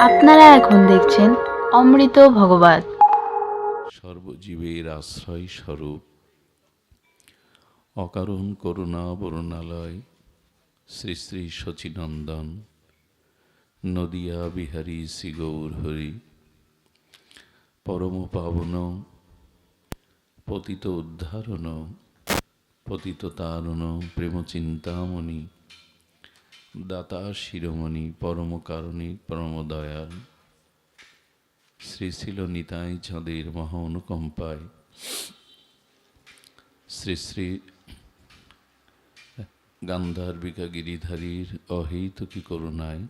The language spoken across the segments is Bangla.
আপনারা এখন দেখছেন অমৃত ভগবত। সর্বজীবের আশ্রয় স্বরূপ অকারণ করুণা বরুণালয় শ্রী শ্রী শচীনন্দন নদিয়া বিহারী শ্রী গৌর হরি পরম পাবন পতিত উদ্ধারণ পতিত তারণ প্রেম চিন্তামণি দাতা শিরোমণি পরম কারণী পরম দয়াল শ্রী ছিল নিতাই চাঁদের মহা অনুকম্পায় শ্রী শ্রী গান্ধার্বিকা গিরিধারীর অহেতুকী করুণায়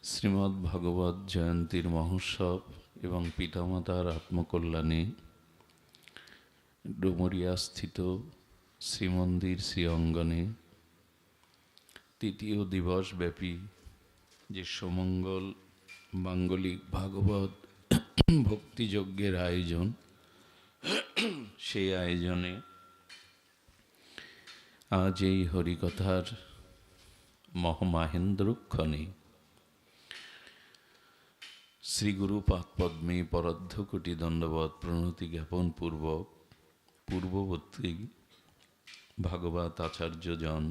শ্রীমদ্ ভাগবত জয়ন্তীর মহোৎসব এবং পিতামাতার আত্মকল্যাণে ডুমুরিয়াস্থিত শ্রীমন্দির শ্রী অঙ্গনে তৃতীয় দিবসব্যাপী যে সমঙ্গল মাঙ্গলিক ভাগবত ভক্তিযজ্ঞের আয়োজন, সেই আয়োজনে আজ এই হরিকথার মহামাহেন্দ্রক্ষণে শ্রীগুরু পাদপদ্মে পরার্ধকোটি দণ্ডবৎ প্রণতি জ্ঞাপন পূর্বক পূর্ববর্তী ভাগবত আচার্যজন,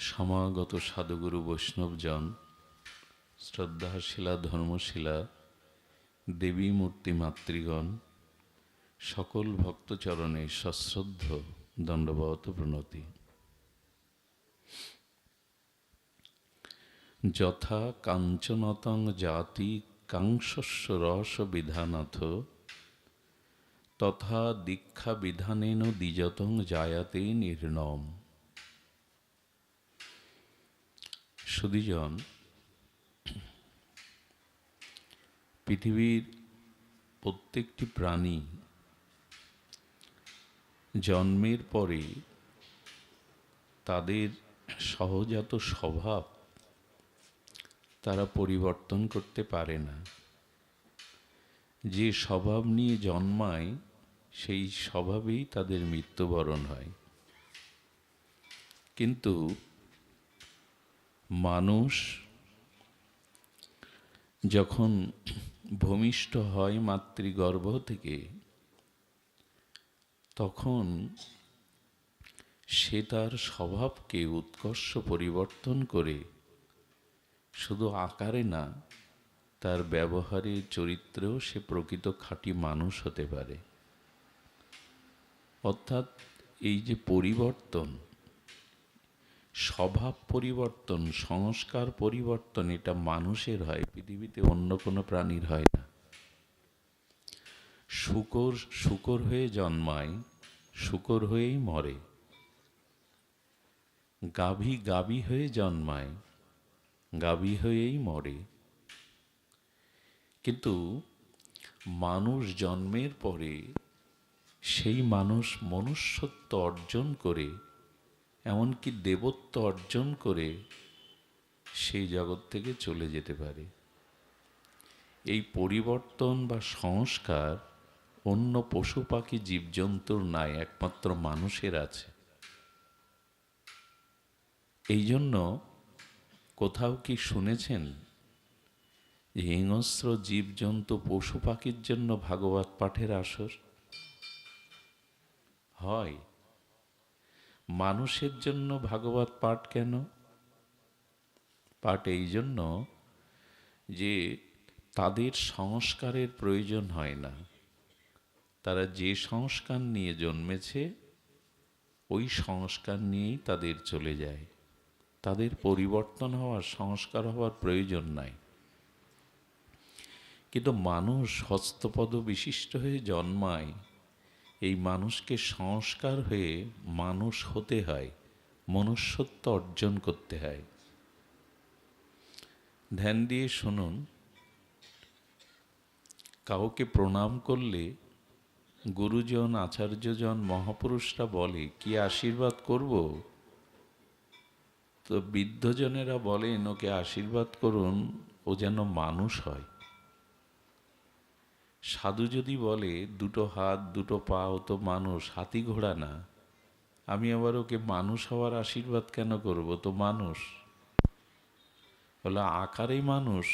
সমাগত সাধুগুরু বৈষ্ণবজন, শ্রদ্ধাশীলা ধর্মশীলা দেবী মূর্তি মাতৃগণ, সকল ভক্তচরণে সশ্রদ্ধ দণ্ডবত প্রণতি। যথা কাঞ্চনতং জাতি কাংশস্য রস বিধানাথ তথা দীক্ষা বিধানেন দ্বিজতং জায়াতে নির্ণম। সুধীজন, পৃথিবীর প্রত্যেকটি প্রাণী জন্মের পরে তাদের সহজাত স্বভাব তারা পরিবর্তন করতে পারে না। যে স্বভাব নিয়ে জন্মায় সেই স্বভাবেই তাদের মৃত্যুবরণ হয়। কিন্তু মানুষ যখন ভূমিষ্ঠ হয় মাতৃগর্ভ থেকে, তখন সে তার স্বভাবকে উৎকর্ষ পরিবর্তন করে শুধু আকারে না, তার ব্যবহারে চরিত্রেও সে প্রকৃত খাঁটি মানুষ হতে পারে। অর্থাৎ এই যে পরিবর্তন, স্বভাব পরিবর্তন, সংস্কার পরিবর্তন, এটা মানুষের হয়, পৃথিবীতে অন্য কোনো প্রাণীর হয় না। শূকর শূকর হয়ে জন্মায়, শূকর হয়েই মরে। গাভী গাভী হয়ে জন্মায়, গাভী হয়েই মরে। কিন্তু মানুষ জন্মের পরে সেই মানুষ মনুষ্যত্ব অর্জন করে, এমনকি দেবত্ব অর্জন করে সেই জগৎ থেকে চলে যেতে পারে। এই পরিবর্তন বা সংস্কার অন্য পশু পাখি জীবজন্তুর নাই, একমাত্র মানুষের আছে। এই জন্য কোথাও কি শুনেছেন যে হিংস্র জীবজন্তু পশু পাখির জন্য ভাগবত পাঠের আসর হয়? মানুষের জন্য ভাগবত পাঠ কেন? পাঠ এই জন্য যে তাদের সংস্কারের প্রয়োজন হয় না। তারা যে সংস্কার নিয়ে জন্মেছে ওই সংস্কার নিয়েই তাদের চলে যায়। তাদের পরিবর্তন হওয়ার, সংস্কার হওয়ার প্রয়োজন নাই। কিন্তু মানুষ হস্তপদ বিশিষ্ট হয়ে জন্মায়, এই মানুষকে সংস্কার হয়ে মানুষ হতে হয়, মনুষ্যত্ব অর্জন করতে হয়। ধ্যান দিয়ে শুনুন, কাউকে প্রণাম করলে গুরুজন, আচার্যজন, মহাপুরুষরা বলে কি আশীর্বাদ করব? তো বৃদ্ধজনেরা বলেন ওকে আশীর্বাদ করুন, ও যেন মানুষ হয়। সাধু যদি বলে দুটো হাত দুটো পা, ও তো মানুষ, হাতি ঘোড়া না, আমি আবার ওকে মানুষ হওয়ার আশীর্বাদ কেন করব? তো মানুষ। হলো আকারে মানুষ,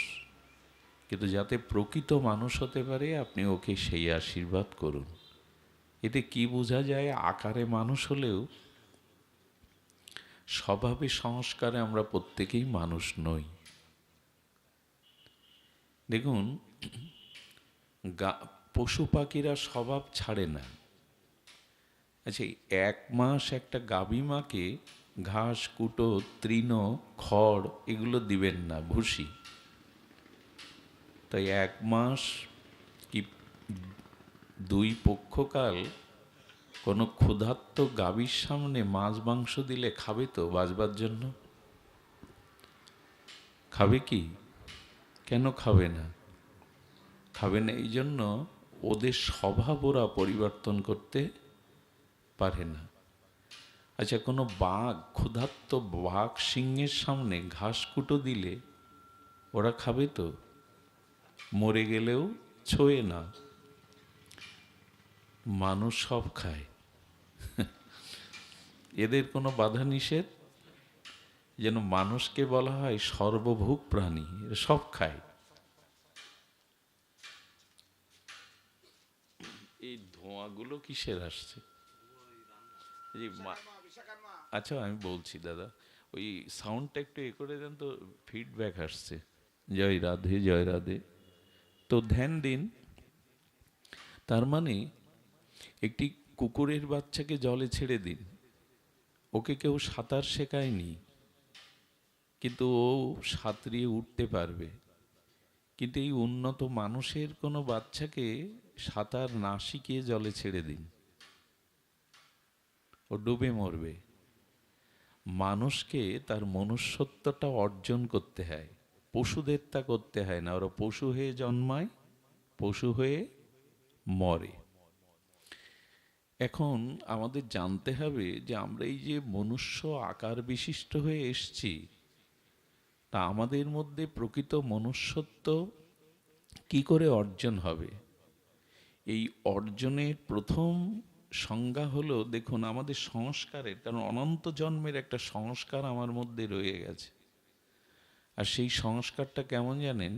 কিন্তু যাতে প্রকৃত মানুষ হতে পারে আপনি ওকে সেই আশীর্বাদ করুন। এতে কি বোঝা যায়? আকারে মানুষ হলেও স্বভাবে সংস্কারে আমরা প্রত্যেকেই মানুষ নই। দেখুন, পশু পাখিরা স্বভাব ছাড়ে না। আচ্ছা, 1 মাস একটা গাভী মাকে ঘাস, কুটো, তৃণ, খড় এগুলো দিবেন না, ভুসি। তাই 1 মাস কি 2 পক্ষকাল কোনো ক্ষুধার্ত গাভীর সামনে মাছ মাংস দিলে খাবে তো বাঁচবার জন্য? খাবে কি? কেন খাবে না? খাবে না এই জন্য ওদের স্বভাব ওরা পরিবর্তন করতে পারে না। আচ্ছা, কোনো বাঘ, ক্ষুধার্ত বাঘ সিংহের সামনে ঘাস কুটো দিলে ওরা খাবে তো? মরে গেলেও ছোঁয়ে না। মানুষ সব খায়, এদের কোনো বাধা নিষেধ, যেন মানুষকে বলা হয় সর্বভুক প্রাণী, এরা সব খায়। এই ধোঁয়াগুলো কিসের আসছে? আচ্ছা, আমি বলছি দাদা, ওই সাউন্ডটা একটু এ করে দেন তো, ফিডব্যাক আসছে। জয় রাধে, জয় রাধে। তো ধ্যান দিন। তার মানে একটি কুকুরের বাচ্চাকে জলে ছেড়ে দিন, ওকে কেউ সাঁতার শেখায়নি, কিন্তু ও সাঁতরিয়ে উঠতে পারবে। কিন্তু এই উন্নত মানুষের কোনো বাচ্চাকে সাঁতার না শিখিয়ে জলে ছেড়ে দিন, ও ডুবে মরবে। মানুষকে তার মনুষ্যত্বটা অর্জন করতে হয়, পশুদের তা করতে হয় না। ওরা পশু হয়ে জন্মায়, পশু হয়ে মরে। এখন আমাদের জানতে হবে যে আমরা এই যে মনুষ্য আকার বিশিষ্ট হয়ে এসছি, তা আমাদের মধ্যে প্রকৃত মনুষ্যত্ব কি করে অর্জন হবে? এই অর্জনের প্রথম সংজ্ঞা হলো, দেখুন আমাদের সংস্কারের, কারণ অনন্ত জন্মের একটা সংস্কার আমার মধ্যে রয়ে গেছে। আর সেই সংস্কারটা কেমন জানেন?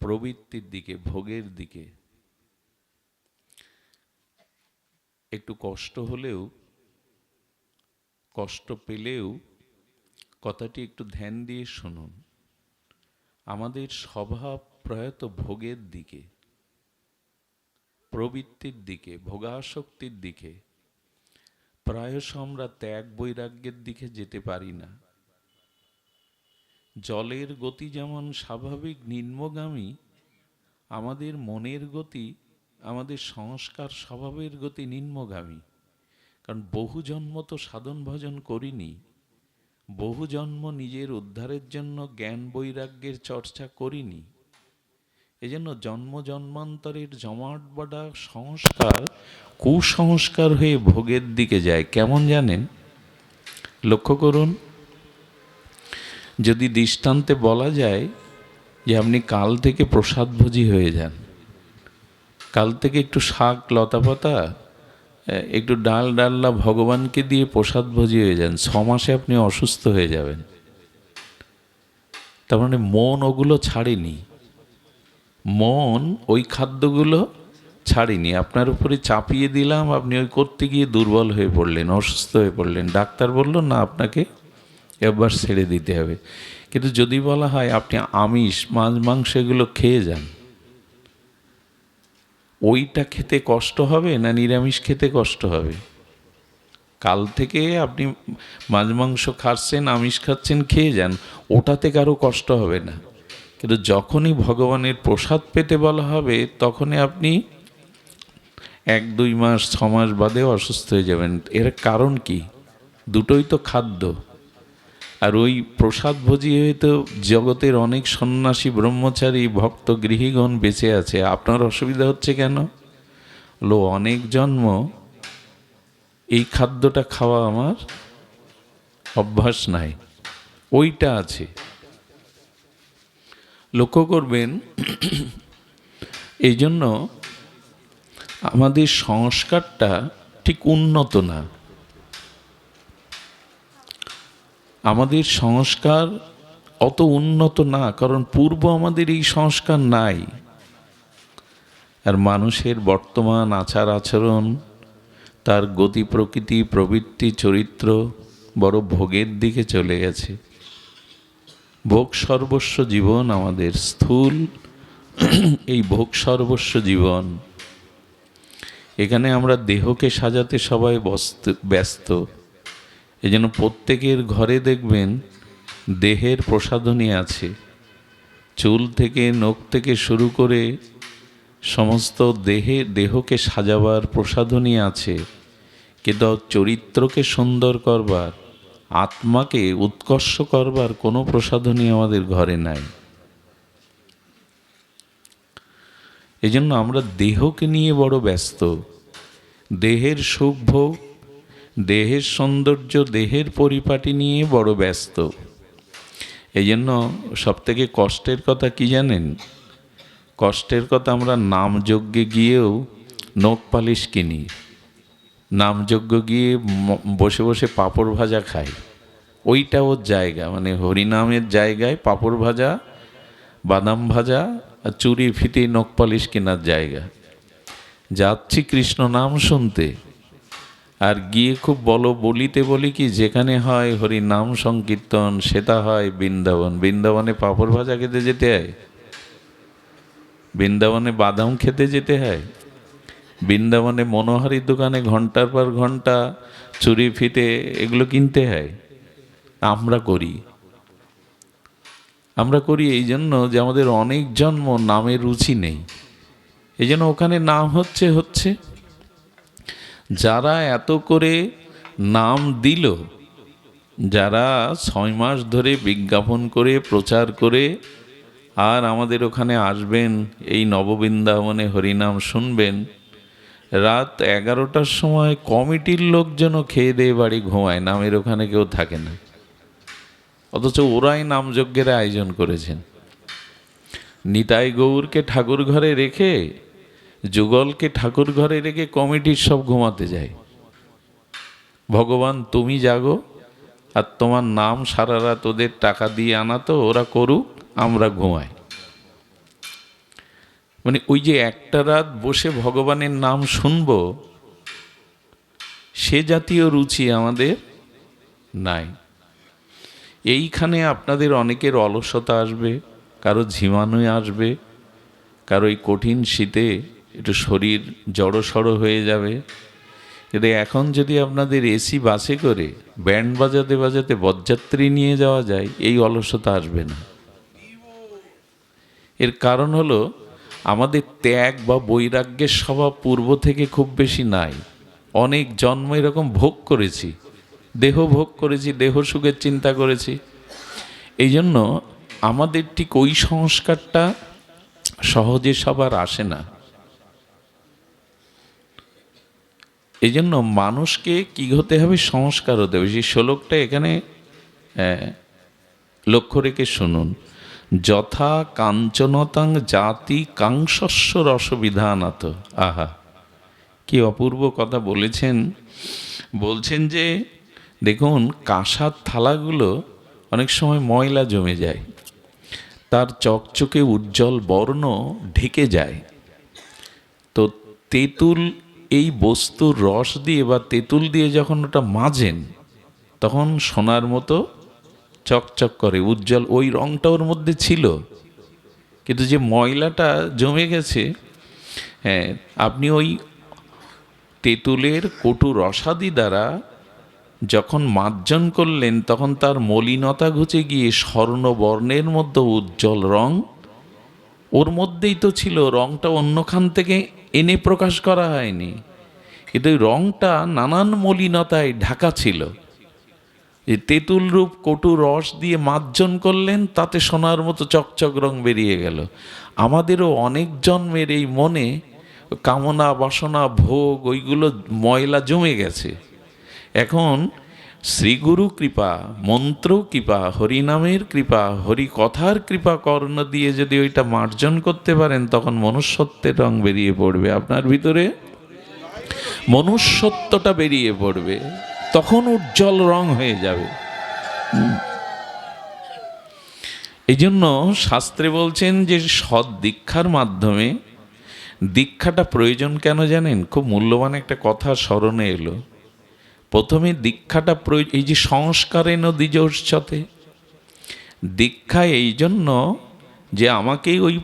প্রবৃত্তির দিকে, ভোগের দিকে। একটু কষ্ট হলেও, কষ্ট পেলেও কথাটি একটু ধ্যান দিয়ে শুনুন। আমাদের স্বভাব প্রয়াত ভোগের দিকে, প্রবৃত্তির দিকে, ভোগাসক্তির দিকে। প্রায়শ আমরা ত্যাগ বৈরাগ্যের দিকে যেতে পারি না। জলের গতি যেমন স্বাভাবিক নিম্নগামী, আমাদের মনের গতি, আমাদের সংস্কার স্বভাবের গতি নিম্নগামী। কারণ বহু জন্ম তো সাধন ভজন করিনি, বহু জন্ম নিজের উদ্ধারের জন্য জ্ঞান বৈরাগ্যের চর্চা করিনি। এজন্য জন্ম জন্মান্তরের জমাট বাঁধা সংস্কার কুসংস্কার হয়ে ভোগের দিকে যায়। কেমন জানেন? লক্ষ্য করুন, যদি দৃষ্টান্তে বলা যায় যে আপনি কাল থেকে প্রসাদভোজী হয়ে যান, কাল থেকে একটু শাক, লতাপাতা, একটু ডাল ডাল্লা ভগবানকে দিয়ে প্রসাদভোজী হয়ে যান, 6 মাসে আপনি অসুস্থ হয়ে যাবেন। তার মানে মন ওগুলো ছাড়েনি, মন ওই খাদ্যগুলো ছাড়েনি। আপনার উপরে চাপিয়ে দিলাম, আপনি ওই করতে গিয়ে দুর্বল হয়ে পড়লেন, অসুস্থ হয়ে পড়লেন। ডাক্তার বলল না, আপনাকে একবার ছেড়ে দিতে হবে। কিন্তু যদি বলা হয় আপনি আমিষ, মাছ, মাংস এগুলো খেয়ে যান, ওইটা খেতে কষ্ট হবে না নিরামিষ খেতে কষ্ট হবে? কাল থেকে আপনি মাছ মাংস খাচ্ছেন, আমিষ খাচ্ছেন, খেয়ে যান, ওটাতে কারো কষ্ট হবে না। কিন্তু যখনই ভগবানের প্রসাদ পেতে বলা হবে, তখনই আপনি 1-2 মাস 6 মাস বাদে অসুস্থ হয়ে যাবেন। এর কারণ কি? দুটোই তো খাদ্য। আর ওই প্রসাদ ভোজি হয়তো জগতের অনেক সন্ন্যাসী, ব্রহ্মচারী, ভক্ত, গৃহীগণ বেঁচে আছে। আপনার অসুবিধা হচ্ছে কেন? অনেক জন্ম এই খাদ্যটা খাওয়া আমার অভ্যাস নাই, ওইটা আছে। লক্ষ্য করবেন, এই জন্য আমাদের সংস্কারটা ঠিক উন্নত না। আমাদের সংস্কার অত উন্নত না, কারণ পূর্ব আমাদের এই সংস্কার নাই। আর মানুষের বর্তমান আচার আচরণ, তার গতি প্রকৃতি প্রবৃত্তি চরিত্র বড় ভোগের দিকে চলে গেছে। ভোগ সর্বস্ব জীবন আমাদের, স্থূল এই ভোগ সর্বস্ব জীবন। এখানে আমরা দেহকে সাজাতে সবাই ব্যস্ত। এই জন্য প্রত্যেকের ঘরে দেখবেন দেহের প্রসাধনী আছে, চুল থেকে নখ থেকে শুরু করে সমস্ত দেহকে সাজাবার প্রসাধনী আছে, কিন্তু চরিত্রকে সুন্দর করবার, আত্মাকে উৎকর্ষ করবার কোনো প্রসাধনী আমাদের ঘরে নাই। এই জন্য আমরা দেহকে নিয়ে বড় ব্যস্ত, দেহের সুখ ভোগ, দেহের সৌন্দর্য, দেহের পরিপাটি নিয়ে বড় ব্যস্ত। এই জন্য সবথেকে কষ্টের কথা কি জানেন? কষ্টের কথা, আমরা নামযজ্ঞে গিয়েও নখ পালিশ কিনি, নামযজ্ঞ গিয়ে বসে বসে পাঁপড় ভাজা খাই। ওইটা ওর জায়গা, মানে হরিনামের জায়গায় পাঁপড় ভাজা, বাদাম ভাজা আর চুরি ফিতে নখ পালিশ কেনার জায়গা। যাচ্ছি কৃষ্ণ নাম শুনতে, আর গিয়ে খুব বলিতে বলি কি, যেখানে হয় হরি নাম সংকীর্তন সেটা হয় বৃন্দাবন। বৃন্দাবনে পাঁপড় ভাজা খেতে যেতে হয়, বৃন্দাবনে বাদাম খেতে যেতে হয়, বৃন্দাবনে মনোহারির দোকানে ঘন্টার পর ঘন্টা চুরি ফিতে এগুলো কিনতে হয়। আমরা করি এই জন্য যে আমাদের অনেক জন্ম নামের রুচি নেই। এই জন্য ওখানে নাম হচ্ছে যারা এত করে নাম দিল, যারা 6 মাস ধরে বিজ্ঞাপন করে প্রচার করে আর আমাদের ওখানে আসবেন, এই নববৃন্দাবনে হরিনাম শুনবেন, রাত 11টার সময় কমিটির লোকজনও খেয়ে দিয়ে বাড়ি ঘুমায়, নামের ওখানে কেউ থাকে না। অথচ ওরাই নামযজ্ঞের আয়োজন করেছেন। নিতাই গৌরকে ঠাকুর ঘরে রেখে, যুগলকে ঠাকুর ঘরে রেখে কমিটির সব ঘুমাতে যায়। ভগবান তুমি জাগো, আর তোমার নাম সারা রাত ওদের টাকা দিয়ে আনা, তো ওরা করুক, আমরা ঘুমাই। মানে ওই যে একটা রাত বসে ভগবানের নাম শুনবো, সে জাতীয় রুচি আমাদের নাই। এইখানে আপনাদের অনেকের অলসতা আসবে, কারো ঝিমানো আসবে, কারো এই কঠিন শীতে একটু শরীর জড়সড় হয়ে যাবে। কিন্তু এখন যদি আপনাদের এসি বাসে করে ব্যান্ড বাজাতে বাজাতে বরযাত্রী নিয়ে যাওয়া যায়, এই অলসতা আসবে না। এর কারণ হলো আমাদের ত্যাগ বা বৈরাগ্যের স্বভাব পূর্ব থেকে খুব বেশি নাই। অনেক জন্ম এরকম ভোগ করেছি, দেহ ভোগ করেছি, দেহ সুখের চিন্তা করেছি। এই জন্য আমাদের ঠিক ওই সংস্কারটা সহজে সবার আসে না। এই জন্য মানুষকে কি হতে হবে? সংস্কার হতে হবে। সেই শ্লোকটা এখানে লক্ষ্য রেখে শুনুন। যথা কাঞ্চনতাং জাতি কাংশস্য রসবিধানাত। আহা, কি অপূর্ব কথা বলেছেন। বলছেন যে দেখুন, কাঁসার থালাগুলো অনেক সময় ময়লা জমে যায়, তার চকচকে উজ্জ্বল বর্ণ ঢেকে যায়। তো তেঁতুল এই বস্তুর রস দিয়ে বা তেঁতুল দিয়ে যখন ওটা মাজেন, তখন সোনার মতো চকচক করে, উজ্জ্বল। ওই রংটা ওর মধ্যে ছিল, কিন্তু যে ময়লাটা জমে গেছে, হ্যাঁ, আপনি ওই তেঁতুলের কটু রসাদি দ্বারা যখন মার্জন করলেন, তখন তার মলিনতা ঘুচে গিয়ে স্বর্ণবর্ণের মধ্যে উজ্জ্বল রং ওর মধ্যেই তো ছিল। রংটা অন্যখান থেকে এনে প্রকাশ করা হয়নি, কিন্তু ওই রংটা নানান মলিনতায় ঢাকা ছিল। এই তেঁতুল রূপ কটু রস দিয়ে মার্জন করলেন, তাতে সোনার মতো চকচক রং বেরিয়ে গেল। আমাদেরও অনেক জন্মের এই মনে কামনা বাসনা ভোগ ওইগুলো ময়লা জমে গেছে। এখন শ্রীগুরু কৃপা, মন্ত্র কৃপা, হরিনামের কৃপা, হরি কথার কৃপা কর্ণ দিয়ে যদি ওইটা মার্জন করতে পারেন, তখন মনুষ্যত্বের রং বেরিয়ে পড়বে। আপনার ভিতরে মনুষ্যত্বটা বেরিয়ে পড়বে, তখন উজ্জ্বল রং হয়ে যাবে। এই জন্য শাস্ত্রে বলছেন যে সৎ দীক্ষার মাধ্যমে, দীক্ষাটা প্রয়োজন কেন জানেন? খুব মূল্যবান একটা কথা স্মরণে এলো। প্রথমে দীক্ষাটা এই যে সংস্কারে নদীজোৎসতে, দীক্ষা এই জন্য যে আমাকে ওই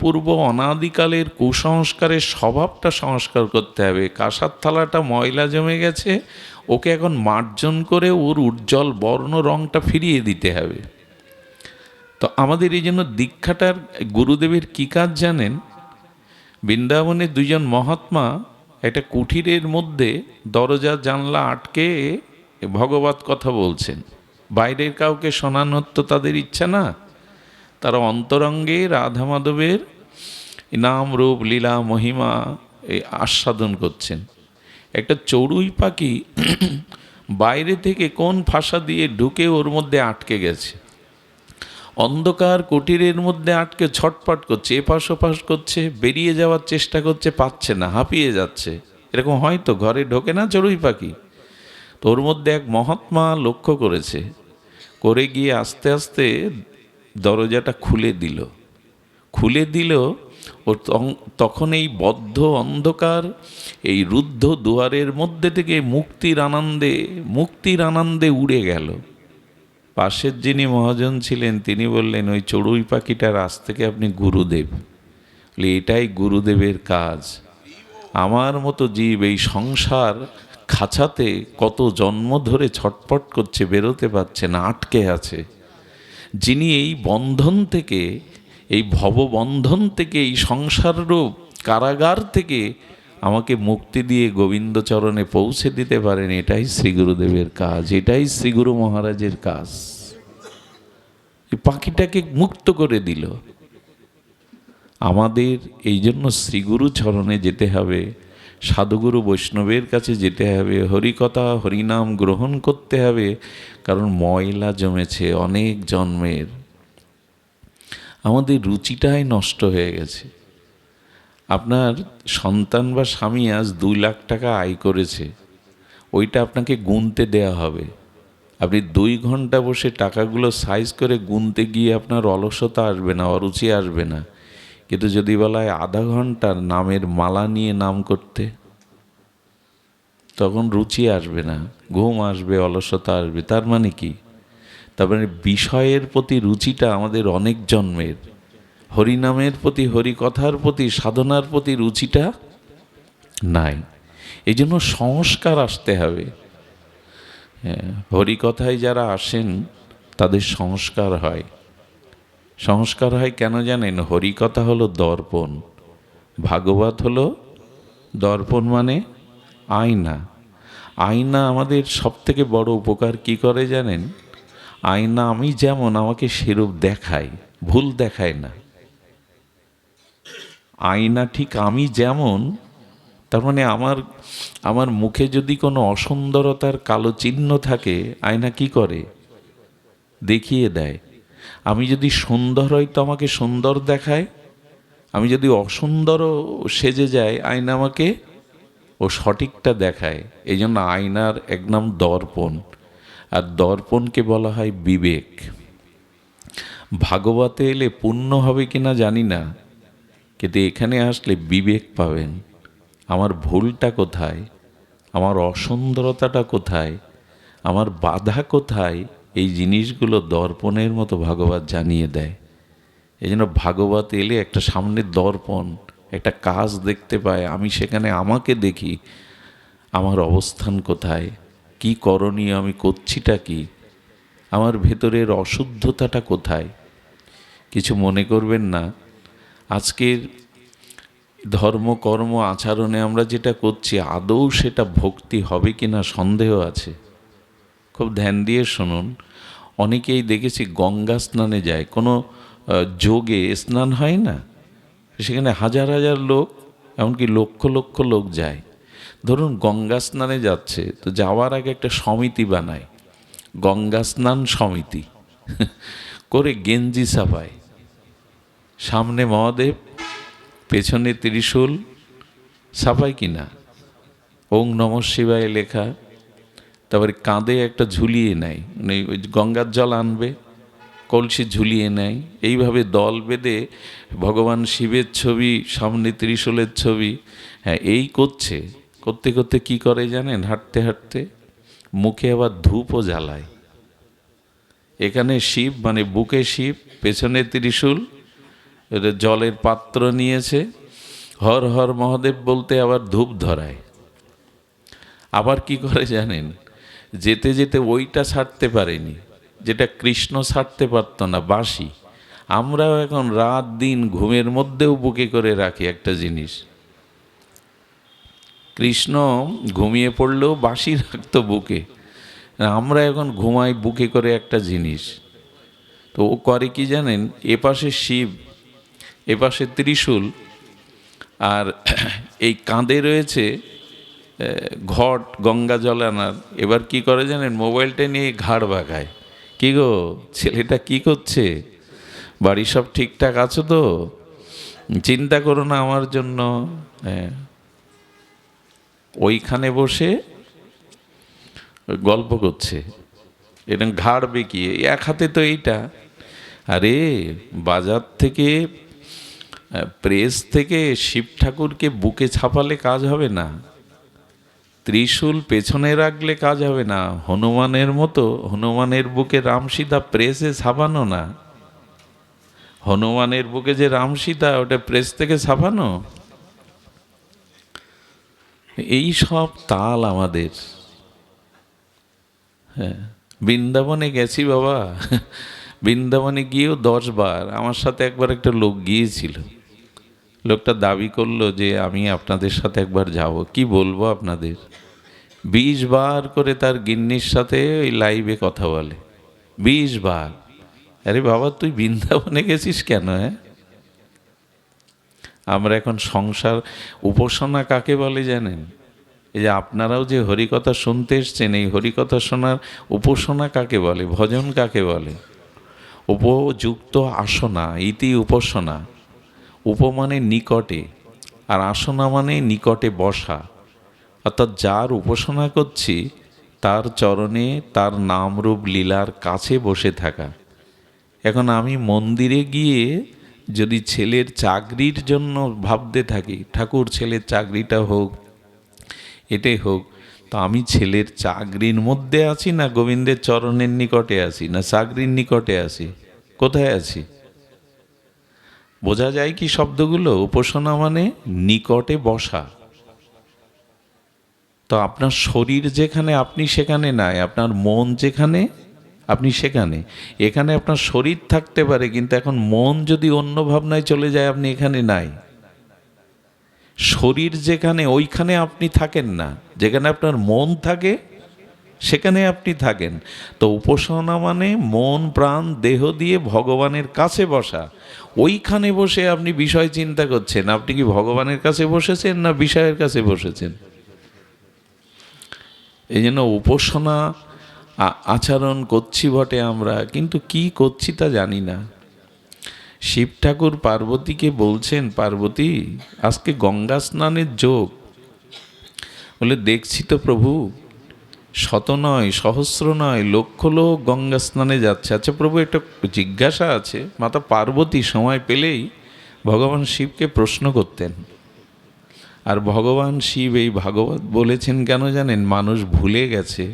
পূর্ব অনাদিকালের কুসংস্কারের স্বভাবটা সংস্কার করতে হবে। কাঁসার থালাটা ময়লা জমে গেছে, ওকে এখন মার্জন করে ওর উজ্জ্বল বর্ণ রঙটা ফিরিয়ে দিতে হবে। তো আমাদের এই জন্য দীক্ষাটার গুরুদেবের কী কাজ জানেন? বৃন্দাবনে দুজন মহাত্মা একটা কুঠিরের মধ্যে দরজা জানলা আটকে ভগবত কথা বলছেন। বাইরের কাউকে শোনানোর তো তাদের ইচ্ছা না, তারা অন্তরঙ্গে রাধা মাধবের নাম রূপ লীলা মহিমা এই আস্বাদন করছেন। একটা চড়ুই পাখি বাইরে থেকে কোন ফাঁসা দিয়ে ঢুকে ওর মধ্যে আটকে গেছে। অন্ধকার কুটিরের মধ্যে আটকে ছটপট করছে, এপাশ ওপাশ করছে, বেরিয়ে যাওয়ার চেষ্টা করছে, পাচ্ছে না, হাঁপিয়ে যাচ্ছে। এরকম হয়তো ঘরে ঢোকে না চড়ুই পাখি? তো ওর মধ্যে এক মহাত্মা লক্ষ্য করেছে, করে গিয়ে আস্তে আস্তে দরজাটা খুলে দিল। ও তখন এই বদ্ধ অন্ধকার এই রুদ্ধ দুয়ারের মধ্যে থেকে মুক্তির আনন্দে উড়ে গেল। পাশের যিনি মহাজন ছিলেন তিনি বললেন, ওই চড়ুই পাখিটার আজ থেকে আপনি গুরুদেব। এটাই গুরুদেবের কাজ। আমার মতো জীব এই সংসার খাঁচাতে কত জন্ম ধরে ছটপট করছে, বেরোতে পারছে না, আটকে আছে। যিনি এই বন্ধন থেকে, এই ভববন্ধন থেকে, এই সংসাররূপ কারাগার থেকে আমাকে মুক্তি দিয়ে গোবিন্দচরণে পৌঁছে দিতে পারেন, এটাই শ্রী গুরুদেবের কাজ, এটাই শ্রী গুরু মহারাজের কাজ। এই পাখিটাকে মুক্ত করে দিল। আমাদের এই জন্য শ্রীগুরু চরণে যেতে হবে, সাধুগুরু বৈষ্ণবের কাছে যেতে হবে, হরিকথা হরিনাম গ্রহণ করতে হবে। কারণ ময়লা জমেছে অনেক জন্মের, আমাদের রুচিটাই নষ্ট হয়ে গেছে। আপনার সন্তান বা স্বামী আজ 2 লাখ টাকা আয় করেছে, ওইটা আপনাকে গুনতে দেয়া হবে। আপনি 2 ঘন্টা বসে টাকাগুলো সাইজ করে গুনতে গিয়ে আপনার অলসতা আসবে না, অরুচি আসবে না। কিন্তু যদি বলা হয় আধা ঘন্টার নামের মালা নিয়ে নাম করতে, তখন রুচি আসবে না, ঘুম আসবে, অলসতা আসবে। তার মানে কি? তার মানে বিষয়ের প্রতি রুচিটা আমাদের অনেক জন্মের, হরিনামের প্রতি, হরিকথার প্রতি, সাধনার প্রতি রুচিটা নাই। এই জন্য সংস্কার আসতে হবে। হরিকথায় যারা আসেন তাদের সংস্কার হয়। সংস্কার হয় কেন জানেন? হরিকথা হলো দর্পণ, ভাগবত হলো দর্পণ, মানে আয়না। আয়না আমাদের সব থেকে বড় উপকার কি করে জানেন? আয়না আমি যেমন, আমাকে সেরূপ দেখায়, ভুল দেখায় না। আয়না ঠিক আমি যেমন, তার মানে আমার মুখে যদি কোনো অসুন্দরতার কালো চিহ্ন থাকে, আয়না কি করে? দেখিয়ে দেয়। আমি যদি সুন্দর হই তো আমাকে সুন্দর দেখায়, আমি যদি অসুন্দরও সেজে যাই, আয়না আমাকে ও সঠিকটা দেখায়। এই জন্য আয়নার এক নাম দর্পণ, আর দর্পণকে বলা হয় বিবেক। ভাগবতে এলে পুণ্য হবে কিনা জানি না, কিন্তু এখানে আসলে বিবেক পাবেন। আমার ভুলটা কোথায়, আমার অসুন্দরতাটা কোথায়, আমার বাধা কোথায়, এই জিনিসগুলো দর্পণের মতো ভাগবত জানিয়ে দেয়। এই জন্য ভাগবত এলে একটা সামনে দর্পণ, একটা কাজ দেখতে পায়, আমি সেখানে আমাকে দেখি, আমার অবস্থান কোথায়, কি করণীয়, আমি করছিটা কি, আমার ভেতরের অশুদ্ধতাটা কোথায়। কিছু মনে করবেন না, আজকের ধর্ম কর্ম আচরণে আমরা যেটা করছি আদৌ সেটা ভক্তি হবে কিনা সন্দেহ আছে। খুব ধ্যান দিয়ে শুনুন। অনেকেই দেখেছি গঙ্গা স্নানে যায়, কোনো যোগে স্নান হয় না, সেখানে হাজার হাজার লোক, এমনকি লক্ষ লক্ষ লোক যায়। ধরুন গঙ্গা স্নানে যাচ্ছে, তো যাওয়ার আগে একটা সমিতি বানায়, গঙ্গা স্নান সমিতি করে গেঞ্জি ছাপায়, সামনে মহাদেব, পেছনে ত্রিশূল, ছাপায় কিনা ওং নমঃ শিবায় লেখা, তারপরে কাঁধে একটা ঝুলিয়ে নেয়, মানে ওই গঙ্গার জল আনবে, কলসি ঝুলিয়ে নেয়, এইভাবে দল বেঁধে ভগবান শিবের ছবি, সামনে ত্রিশূলের ছবি, হ্যাঁ এই করছে। করতে করতে কি করে জানেন? হাঁটতে হাঁটতে মুখে আবার ধূপও জ্বালায়। এখানে শিব মানে বুকে শিব, পেছনে ত্রিশূল, এটা জলের পাত্র নিয়েছে, হর হর মহাদেব বলতে আবার ধূপ ধরায়। আবার কি করে জানেন? যেতে যেতে ওইটা ছাড়তে পারেনি যেটা কৃষ্ণ ছাড়তে পারত না, বাঁশি। আমরাও এখন রাত দিন ঘুমের মধ্যেও বুকে করে রাখি একটা জিনিস। কৃষ্ণ ঘুমিয়ে পড়লেও বাঁশি রাখতো বুকে, আমরা এখন ঘুমাই বুকে করে একটা জিনিস। তো ও করে কি জানেন? এপাশে শিব, এপাশে ত্রিশূল, আর এই কাঁধে রয়েছে ঘট গঙ্গা জল আনার। এবার কি করে জানেন? মোবাইলটা নিয়ে ঘাড় বাগায়। কি গো ছেলেটা কি করছে? বাড়ি সব ঠিকঠাক আছো তো? চিন্তা করো না আমার জন্য। হ্যাঁ, ওইখানে বসে গল্প করছে, এরকম ঘাড় বেঁকিয়ে, এক হাতে তো এইটা। আরে বাজার থেকে, প্রেস থেকে শিব ঠাকুরকে বুকে ছাপালে কাজ হবে না, ত্রিশূল পেছনে রাখলে কাজ হবে না। হনুমানের মতো হনুমানের বুকে রাম সীতা প্রেসে ছাপানো না। হনুমানের বুকে যে রাম সীতা, ওটা প্রেস থেকে ছাপানো। এই সব তাল আমাদের। হ্যাঁ, বৃন্দাবনে গেছি বাবা, বৃন্দাবনে গিয়েও 10 বার। আমার সাথে একবার একটা লোক গিয়েছিল, লোকটা দাবি করলো যে আমি আপনাদের সাথে একবার যাব। কি বলবো আপনাদের, 20 বার করে তার গিন্নির সাথে ওই লাইভে কথা বলে, 20 বার। আরে বাবা তুই বৃন্দাবনে গেছিস কেন? হ্যাঁ, আমরা এখন সংসার, উপাসনা কাকে বলে জানেন? এই যে আপনারাও যে হরিকথা শুনতে এসছেন, এই হরিকথা শোনার উপাসনা কাকে বলে, ভজন কাকে বলে? উপযুক্ত আসনা, ইতি উপাসনা। উপ মানে নিকটে, আর আসনা মানে নিকটে বসা। অর্থাৎ যার উপাসনা করছি তার চরণে, তার নাম রূপ লীলার কাছে বসে থাকা। এখন আমি মন্দিরে গিয়ে যদি ছেলের চাকরির জন্য ভাবতে থাকি, ঠাকুর ছেলের চাকরিটা হোক, এটাই হোক, তো আমি ছেলের চাকরির মধ্যে আছি না গোবিন্দের চরণের নিকটে আছি, না চাকরির নিকটে আছি? কোথায় আছি? বোঝা যায় কি শব্দগুলো? উপাসনা মানে নিকটে বসা। তো আপনার শরীর যেখানে আপনি সেখানে নাই, আপনার মন যেখানে আপনি সেখানে। এখানে আপনার শরীর থাকতে পারে, কিন্তু এখন মন যদি অন্য ভাবনায় চলে যায়, আপনি এখানে নাই। শরীর যেখানে, ওইখানে আপনি থাকেন না, যেখানে আপনার মন থাকে সেখানে আপনি থাকেন। তো উপাসনা মানে মন প্রাণ দেহ দিয়ে ভগবানের কাছে বসা। ওইখানে বসে আপনি বিষয় চিন্তা করছেন, আপনি কি ভগবানের কাছে বসেছেন না বিষয়ের কাছে বসেছেন? এই জন্য উপাসনা আচরণ করছি বটে আমরা, কিন্তু কি করছি তা জানি না। শিব ঠাকুর পার্বতীকে বলছেন, পার্বতী আজকে গঙ্গা স্নানের যোগ। বলে দেখছি তো প্রভু, শত নয়, সহস্র নয়, লক্ষ লোক গঙ্গা স্নানে যাচ্ছে। আচ্ছা প্রভু, একটা জিজ্ঞাসা আছে। মাতা পার্বতী সময় পেলেই ভগবান শিবকে প্রশ্ন করতেন। আর ভগবান শিব এই ভাগবত বলেছেন কেন জানেন? মানুষ ভুলে গেছে,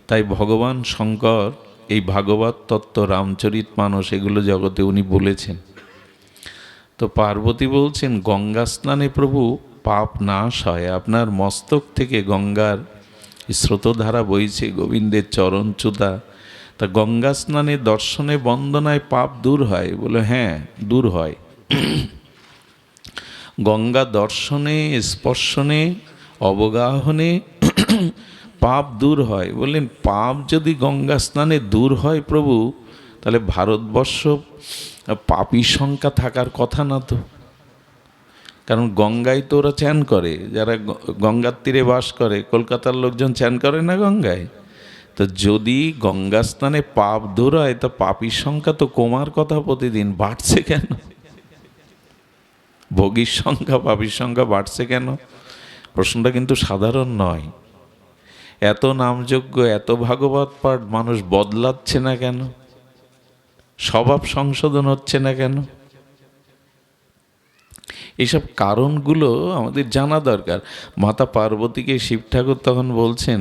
তাই ভগবান শঙ্কর এই ভাগবত তত্ত্ব, রামচরিত মানস, এগুলো জগতে উনি বলেছেন। তো পার্বতী বলছেন, গঙ্গা স্নানে প্রভু পাপ নাশ হয়। আপনার মস্তক থেকে গঙ্গার স্রোতধারা বইছে, গোবিন্দের চরণচ্যুতা। তা গঙ্গা স্নানে, দর্শনে, বন্দনায় পাপ দূর হয়? বলে হ্যাঁ দূর হয়। গঙ্গা দর্শনে, স্পর্শনে, অবগাহনে পাপ দূর হয়। বললেন পাপ যদি গঙ্গা স্নানে দূর হয় প্রভু, তাহলে ভারতবর্ষ পাপীর সংখ্যা থাকার কথা না তো। কারণ গঙ্গায় তো ওরা চ্যান করে, যারা গঙ্গার তীরে বাস করে। কলকাতার লোকজন চ্যান করে না গঙ্গায়? তো যদি গঙ্গা স্নানে পাপ দূর হয়, তো পাপীর সংখ্যা তো কমার কথা, প্রতিদিন বাড়ছে কেন? ভোগীর সংখ্যা, পাপীর সংখ্যা বাড়ছে কেন? প্রশ্নটা কিন্তু সাধারণ নয়। এত নামযজ্ঞ, এত ভাগবত পাঠ, মানুষ বদলাচ্ছে না কেন? স্বভাব সংশোধন হচ্ছে না কেন? এইসব কারণগুলো আমাদের জানা দরকার। মাতা পার্বতীকে শিব ঠাকুর তখন বলছেন,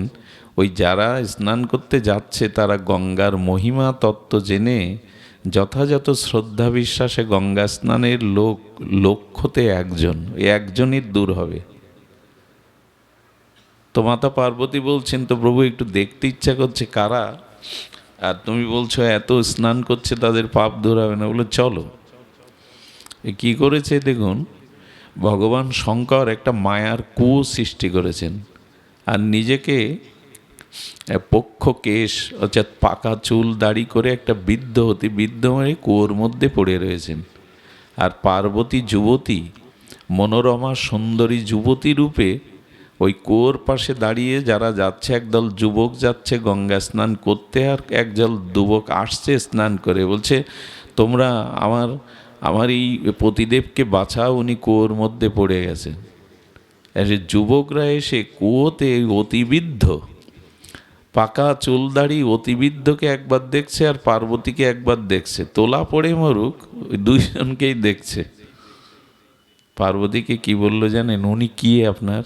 ওই যারা স্নান করতে যাচ্ছে তারা গঙ্গার মহিমা তত্ত্ব জেনে যথাযথ শ্রদ্ধা বিশ্বাসে গঙ্গা স্নানের লক্ষ্যতে একজন, এই একজনই দূর হবে। তো মাতা পার্বতী বলছেন, তো প্রভু একটু দেখতে ইচ্ছা করছে কারা, আর তুমি বলছো এত স্নান করছে তাদের পাপ দূর হবে না। বলে চলো। কি করেছে দেখুন, ভগবান শঙ্কর একটা মায়ার কুয়ো সৃষ্টি করেছেন, আর নিজেকে পক্ষ কেশ অর্থাৎ পাকা চুল দাড়ি করে একটা বৃদ্ধ মানে কুয়োর মধ্যে পড়ে রয়েছেন। আর পার্বতী যুবতী, মনোরমা সুন্দরী যুবতী রূপে ওই কুয়োর পাশে দাঁড়িয়ে যারা যাচ্ছে, একদল যুবক যাচ্ছে গঙ্গা স্নান করতে, আর একদল যুবক আসছে স্নান করে, বলছে তোমরা আমার এই পতিদেবকে বাঁচাও, উনি কুয়োর মধ্যে পড়ে গেছেন। এসে যুবকরা এসে কুয়োতে অতিবৃদ্ধ পাকা চুলদাড়ি অতিবৃদ্ধকে একবার দেখছে, আর পার্বতীকে একবার দেখছে। তোলা পড়ে মরুক, ওই দুইজনকেই দেখছে। পার্বতীকে কি বললো জানেন? উনি কি আপনার?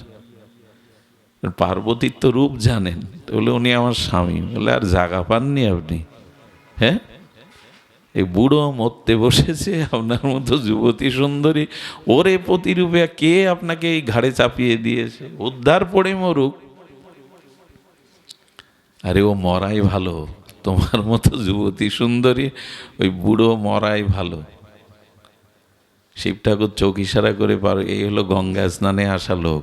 পার্বতীর তো রূপ জানেন। বলে উনি আমার স্বামী। বলে আর জাগা পাননি আপনি? হ্যাঁ, এই বুড়ো মরতে বসেছে, আপনার মতো যুবতী সুন্দরী ওরে প্রতিরূপে কে আপনাকে এই ঘাড়ে চাপিয়ে দিয়েছে? উদ্ধার পড়ে মরুক। আরে ও মরাই ভালো, তোমার মতো যুবতী সুন্দরী ওই বুড়ো মরাই ভালো। শিব ঠাকুর চোখ ইশারা করে পারো, এই হলো গঙ্গা স্নানে আসা লোক,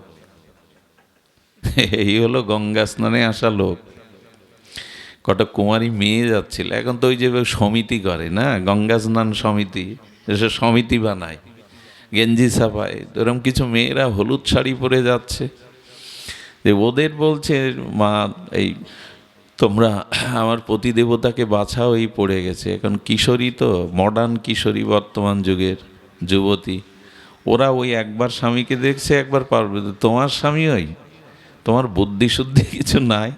এই হলো গঙ্গা স্নানে আসা লোক। কটা কুমারী মেয়ে যাচ্ছিল, এখন তো ওই যে সমিতি করে না, গঙ্গা স্নান সমিতি, এসে সমিতি বানায়, গেঞ্জি ছাপায়, এরকম কিছু মেয়েরা হলুদ শাড়ি পরে যাচ্ছে। যে ওদের বলছে, মা এই তোমরা আমার পতিদেবতাকে বাঁচাও, এই পড়ে গেছে। এখন কিশোরী তো, মডার্ন কিশোরী, বর্তমান যুগের যুবতী, ওরা ওই একবার স্বামীকে দেখছে, একবার পারবে। তোমার স্বামী ওই, তোমার বুদ্ধি শুদ্ধি কিছু নাই?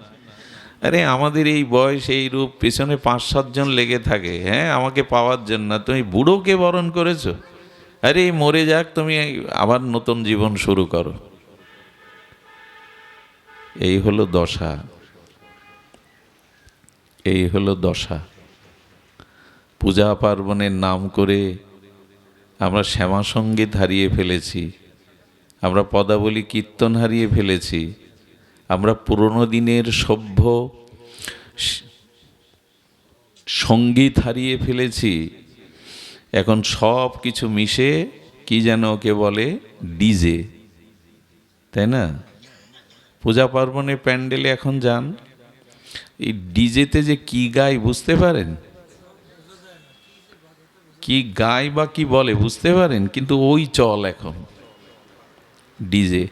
আরে আমাদের এই বয়স এই রূপ, পেছনে 5-7 জন লেগে থাকে, হ্যাঁ, আমাকে পাওয়ার জন্য। তুমি বুড়োকে বরণ করেছো, আরে মরে যাক, তুমি আবার নতুন জীবন শুরু করো। এই হলো দশা, এই হলো দশা। পূজা পার্বণের নাম করে আমরা শ্যামা সঙ্গীত হারিয়ে ফেলেছি, আমরা পদাবলী কীর্তন হারিয়ে ফেলেছি, আমরা পুরনো দিনের সভ্য সঙ্গীত হারিয়ে ফেলেছি। এখন সব কিছু মিশে কি যেন ওকে বলে, ডিজে, তাই না? পূজা পার্বণে প্যান্ডেলে এখন যান, এই ডিজেতে যে কি গায় বুঝতে পারেন? কি গায় বা কি বলে বুঝতে পারেন? কিন্তু ওই চল এখন ডিজে।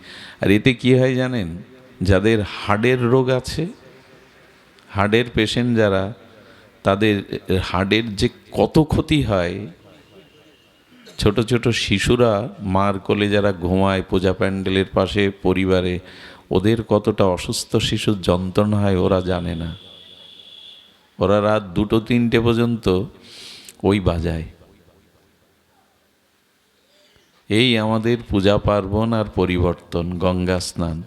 আর এতে কি হয় জানেন? যাদের হার্টের রোগ আছে, হার্টের পেশেন্ট যারা, তাদের হার্টের যে কত ক্ষতি হয়। ছোট ছোট শিশুরা মার কোলে যারা ঘুমায় পূজা প্যান্ডেলের পাশে পরিবারে, ওদের কতটা অসুস্থ শিশুর যন্ত্রণা হয় ওরা জানে না। ওরা রাত 2-3টে পর্যন্ত ওই বাজায়। এই আমাদের পূজা পার্বণ আর পরিবর্তন, গঙ্গা স্নান।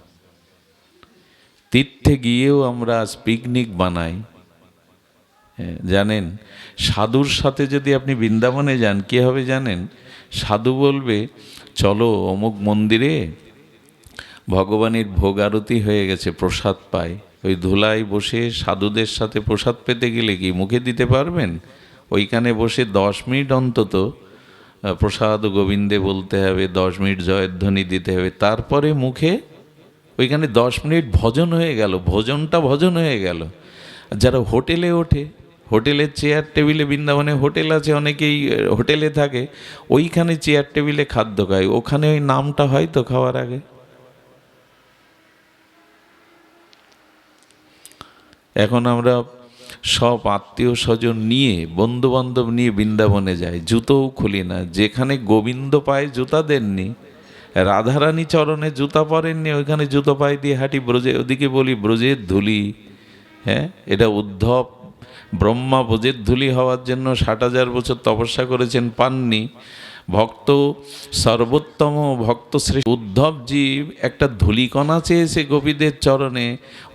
তীর্থে গিয়েও আমরা আজ পিকনিক বানাই। জানেন, সাধুর সাথে যদি আপনি বৃন্দাবনে যান, কি হবে জানেন? সাধু বলবে, চলো অমুক মন্দিরে ভগবানের ভোগ আরতি হয়ে গেছে, প্রসাদ পায়। ওই ধুলায় বসে সাধুদের সাথে প্রসাদ পেতে গেলে কি মুখে দিতে পারবেন? ওইখানে বসে 10 মিনিট অন্তত প্রসাদ গোবিন্দে বলতে হবে, 10 মিনিট জয়ধ্বনি দিতে হবে, তারপরে মুখে ওইখানে 10 মিনিট ভজন হয়ে গেল, ভোজনটা ভজন হয়ে গেল। যারা হোটেলে ওঠে, হোটেলের চেয়ার টেবিলে, বৃন্দাবনে হোটেল আছে, অনেকেই হোটেলে থাকে, ওইখানে চেয়ার টেবিলে খাদ্য খায়, ওখানে ওই নামটা হয় তো খাওয়ার আগে। এখন আমরা সব আত্মীয় স্বজন নিয়ে, বন্ধু বান্ধব নিয়ে বৃন্দাবনে যাই, জুতোও খুলি না। যেখানে গোবিন্দ পায়ে জুতা দেননি, রাধারানী চরণে জুতা পরেননি, ওইখানে জুতো পায়ে দিয়ে হাঁটি ব্রজে। ওদিকে বলি ব্রজের ধুলি, হ্যাঁ, এটা উদ্ধব ব্রহ্মা ভোজের ধূলি হওয়ার জন্য 60,000 বছর তপস্যা করেছেন, পাননি। ভক্ত সর্বোত্তম ভক্ত শ্রেষ্ঠ উদ্ধব জীব একটা ধূলিকণা চেয়েছে গোপীদের চরণে,